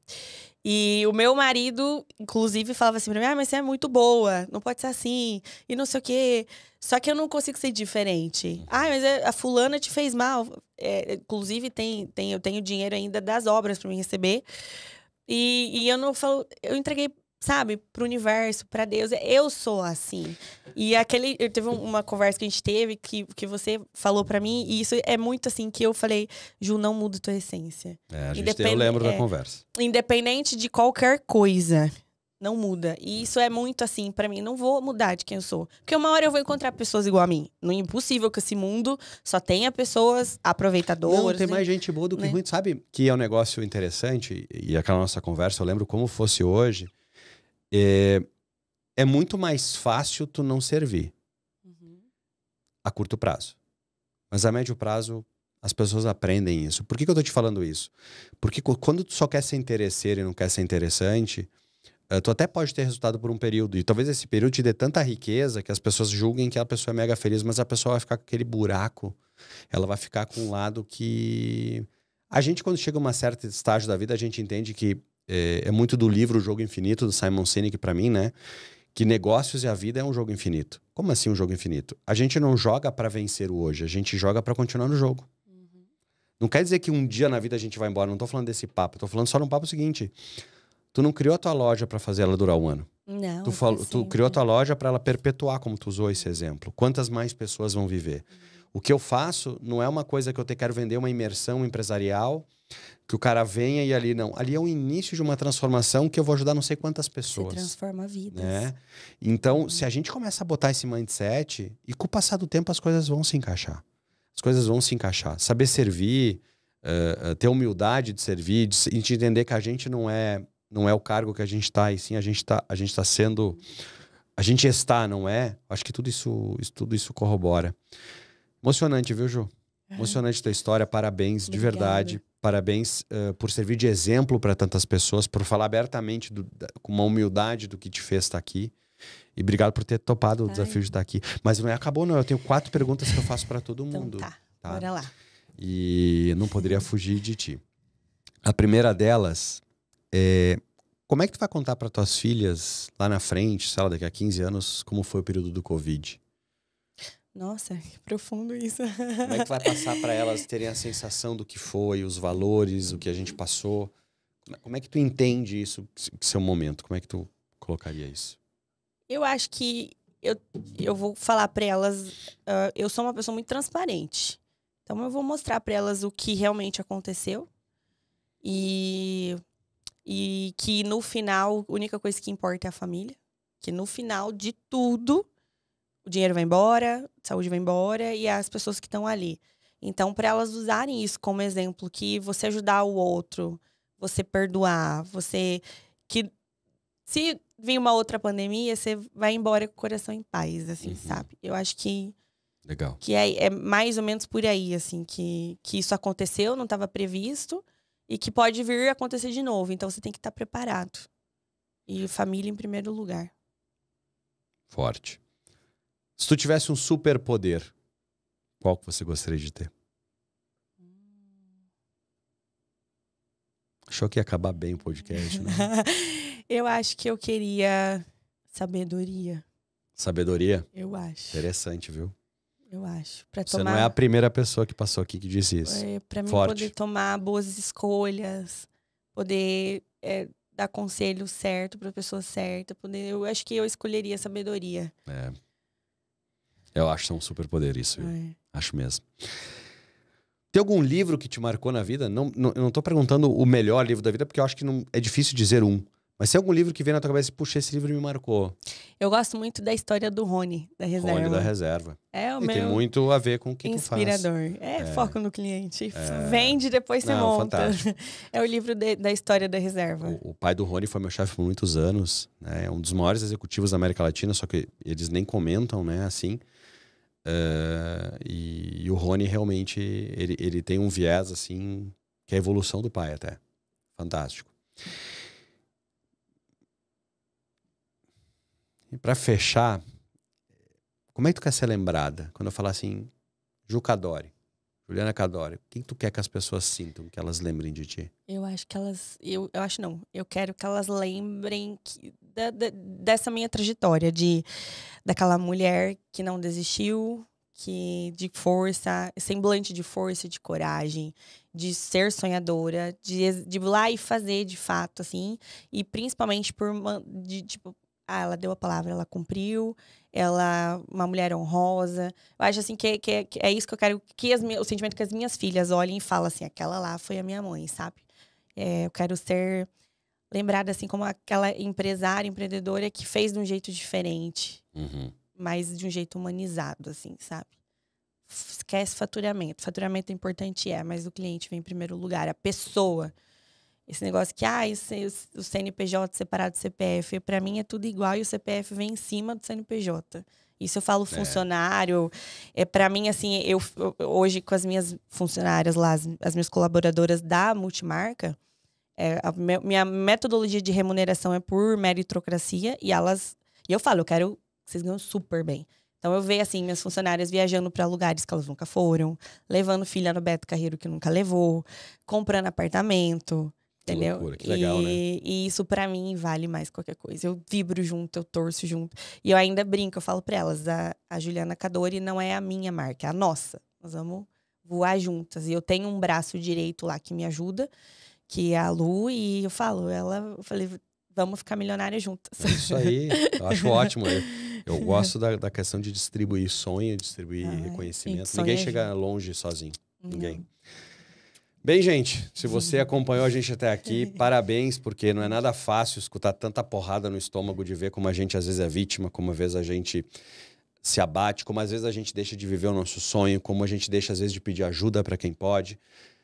E o meu marido, inclusive, falava assim pra mim, mas você é muito boa, não pode ser assim, e não sei o quê. Só que eu não consigo ser diferente. Mas a fulana te fez mal. Inclusive, eu tenho dinheiro ainda das obras pra me receber. E eu não falo, eu entreguei, sabe, pro universo, pra Deus. Eu sou assim. E teve uma conversa que a gente teve que você falou pra mim, e isso é muito assim que eu falei, Ju, não muda tua essência. Eu lembro da conversa. Independente de qualquer coisa, não muda. E isso é muito assim pra mim, não vou mudar de quem eu sou. Porque uma hora eu vou encontrar pessoas igual a mim. Não é impossível que esse mundo só tenha pessoas aproveitadoras. Não, tem mais gente boa do que ruim. Sabe que é um negócio interessante, e aquela nossa conversa, eu lembro como fosse hoje, é muito mais fácil tu não servir a curto prazo. Mas a médio prazo, as pessoas aprendem isso. Por que eu tô te falando isso? Porque quando tu só quer ser interesseiro e não quer ser interessante, tu até pode ter resultado por um período. E talvez esse período te dê tanta riqueza que as pessoas julguem que a pessoa é mega feliz, mas a pessoa vai ficar com aquele buraco. Ela vai ficar com um lado que... A gente, quando chega a um certo estágio da vida, a gente entende que é muito do livro O Jogo Infinito, do Simon Sinek, pra mim, né? Que negócios e a vida é um jogo infinito. Como assim um jogo infinito? A gente não joga pra vencer o hoje, a gente joga pra continuar no jogo. Não quer dizer que um dia na vida a gente vai embora, não tô falando desse papo, tô falando só num papo seguinte. Tu não criou a tua loja pra fazer ela durar um ano. Não, tu criou a tua loja pra ela perpetuar, como tu usou esse exemplo. Quantas mais pessoas vão viver? O que eu faço não é uma coisa que eu quero vender uma imersão empresarial, que o cara venha e ali não. Ali é o início de uma transformação que eu vou ajudar não sei quantas pessoas. Você transforma vidas. Né? Então, se a gente começa a botar esse mindset, e com o passar do tempo as coisas vão se encaixar. As coisas vão se encaixar. Saber servir, ter humildade de servir, de entender que a gente não é o cargo que a gente está, e sim a gente está sendo... A gente está, não é? Acho que tudo isso corrobora. Emocionante, viu, Ju? Emocionante a tua história, parabéns, de verdade. Parabéns por servir de exemplo para tantas pessoas, por falar abertamente, com uma humildade do que te fez estar aqui. E obrigado por ter topado o desafio de estar aqui. Mas não acabou, não. Eu tenho 4 perguntas que eu faço para todo mundo. Então tá, bora lá. E não poderia fugir de ti. A primeira delas é: Como é que tu vai contar para tuas filhas lá na frente, sei lá, daqui a 15 anos, como foi o período do Covid? Nossa, que profundo isso. Como é que tu vai passar para elas terem a sensação do que foi, os valores, o que a gente passou? Como é que tu entende isso, seu momento? Como é que tu colocaria isso? Eu acho que eu vou falar para elas, eu sou uma pessoa muito transparente. Então eu vou mostrar para elas o que realmente aconteceu e que no final a única coisa que importa é a família, que no final de tudo o dinheiro vai embora, a saúde vai embora e as pessoas que estão ali. Então para elas usarem isso como exemplo, que você ajudar o outro, você perdoar, você que se vir uma outra pandemia, você vai embora com o coração em paz, assim, sabe? Eu acho que legal. Que é mais ou menos por aí, assim, que isso aconteceu, não estava previsto, e que pode vir a acontecer de novo. Então, você tem que estar preparado. E família em primeiro lugar. Forte. Se tu tivesse um superpoder, qual que você gostaria de ter? Achou que ia acabar bem o podcast, né? Eu acho que eu queria sabedoria. Sabedoria? Eu acho. Interessante, viu? Eu acho. Pra Você tomar, não é a primeira pessoa que passou aqui que disse isso. pra mim Forte. poder tomar boas escolhas, poder dar conselho certo pra pessoa certa. Eu acho que eu escolheria sabedoria. É. Eu acho que é um superpoder isso, viu? Acho mesmo. Tem algum livro que te marcou na vida? Eu não tô perguntando o melhor livro da vida, porque eu acho que não, é difícil dizer um. Mas tem algum livro que vem na tua cabeça e, puxa, esse livro me marcou? Eu gosto muito da história do Rony, da Reserva. Rony da Reserva. É o e meu tem muito a ver com o que inspirador. tu faz. Foco no cliente. Vende, depois você monta. Fantástico. É o livro da história da Reserva. O pai do Rony foi meu chefe por muitos anos. Né? É um dos maiores executivos da América Latina, só que eles nem comentam, né, assim. E o Rony realmente, ele tem um viés, assim, que é a evolução do pai até. Fantástico. E pra fechar, como é que tu quer ser lembrada? Quando eu falar assim, Ju Cadore, Juliana Cadore, o que tu quer que as pessoas sintam, que elas lembrem de ti? Eu acho que elas... Eu acho não. Eu quero que elas lembrem dessa minha trajetória, daquela mulher que não desistiu, de força, semblante de força, de coragem, de ser sonhadora, de ir lá e fazer de fato, assim. E principalmente tipo, ela deu a palavra, ela cumpriu, ela uma mulher honrosa. Eu acho assim que é isso que eu quero, o sentimento que as minhas filhas olhem e falem assim, aquela lá foi a minha mãe, sabe? Eu quero ser lembrada assim como aquela empresária, empreendedora que fez de um jeito diferente. Mas de um jeito humanizado, assim, sabe? Esquece faturamento. Faturamento é importante, mas o cliente vem em primeiro lugar. A pessoa. Esse negócio que, o CNPJ separado do CPF, pra mim é tudo igual e o CPF vem em cima do CNPJ. Isso eu falo funcionário. Pra mim, assim, eu hoje com as minhas funcionárias lá, as minhas colaboradoras da multimarca, a minha metodologia de remuneração é por meritocracia e eu falo, eu quero que vocês ganham super bem. Então eu vejo assim, minhas funcionárias viajando para lugares que elas nunca foram, levando filha no Beto Carreiro que nunca levou, comprando apartamento, entendeu? Loucura, que legal, né? E isso para mim vale mais que qualquer coisa. Eu vibro junto, eu torço junto. E eu ainda brinco, eu falo para elas, a Juliana Cadore não é a minha marca, é a nossa. Nós vamos voar juntas. E eu tenho um braço direito lá que me ajuda, que é a Lu, e eu falei, vamos ficar milionárias juntas. É isso aí, eu acho ótimo. Eu gosto da questão de distribuir sonho, distribuir reconhecimento. Sim, Ninguém sonho chega longe sozinho. Ninguém. Não. Bem, gente, se você acompanhou a gente até aqui, parabéns, porque não é nada fácil escutar tanta porrada no estômago de ver como a gente às vezes é vítima, como às vezes a gente se abate, como às vezes a gente deixa de viver o nosso sonho, como a gente deixa às vezes de pedir ajuda para quem pode.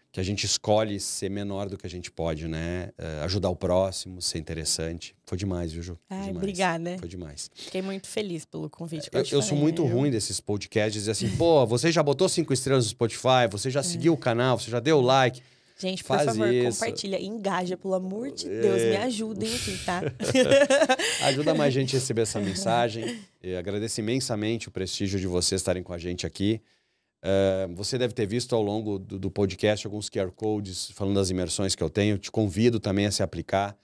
Que a gente escolhe ser menor do que a gente pode, né? Ajudar o próximo, ser interessante. Foi demais, viu, Ju? Ai, demais. obrigada. Foi demais. Fiquei muito feliz pelo convite. Eu sou muito ruim desses podcasts, dizer assim, pô, você já botou 5 estrelas no Spotify, você já seguiu o canal, você já deu like. Gente, por favor, compartilha, engaja, pelo amor de Deus, me ajudem aqui, tá? Ajuda mais gente a receber essa mensagem. Eu agradeço imensamente o prestígio de vocês estarem com a gente aqui. Você deve ter visto ao longo do podcast alguns QR Codes falando das imersões que eu tenho. Te convido também a se aplicar.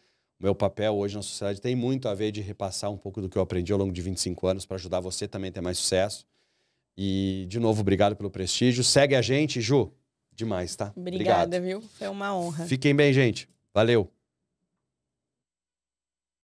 meu papel hoje na sociedade tem muito a ver de repassar um pouco do que eu aprendi ao longo de 25 anos para ajudar você também a ter mais sucesso. E, de novo, obrigado pelo prestígio. Segue a gente, Ju. Demais, tá? Obrigada, Obrigado. viu? Foi uma honra. Fiquem bem, gente. Valeu.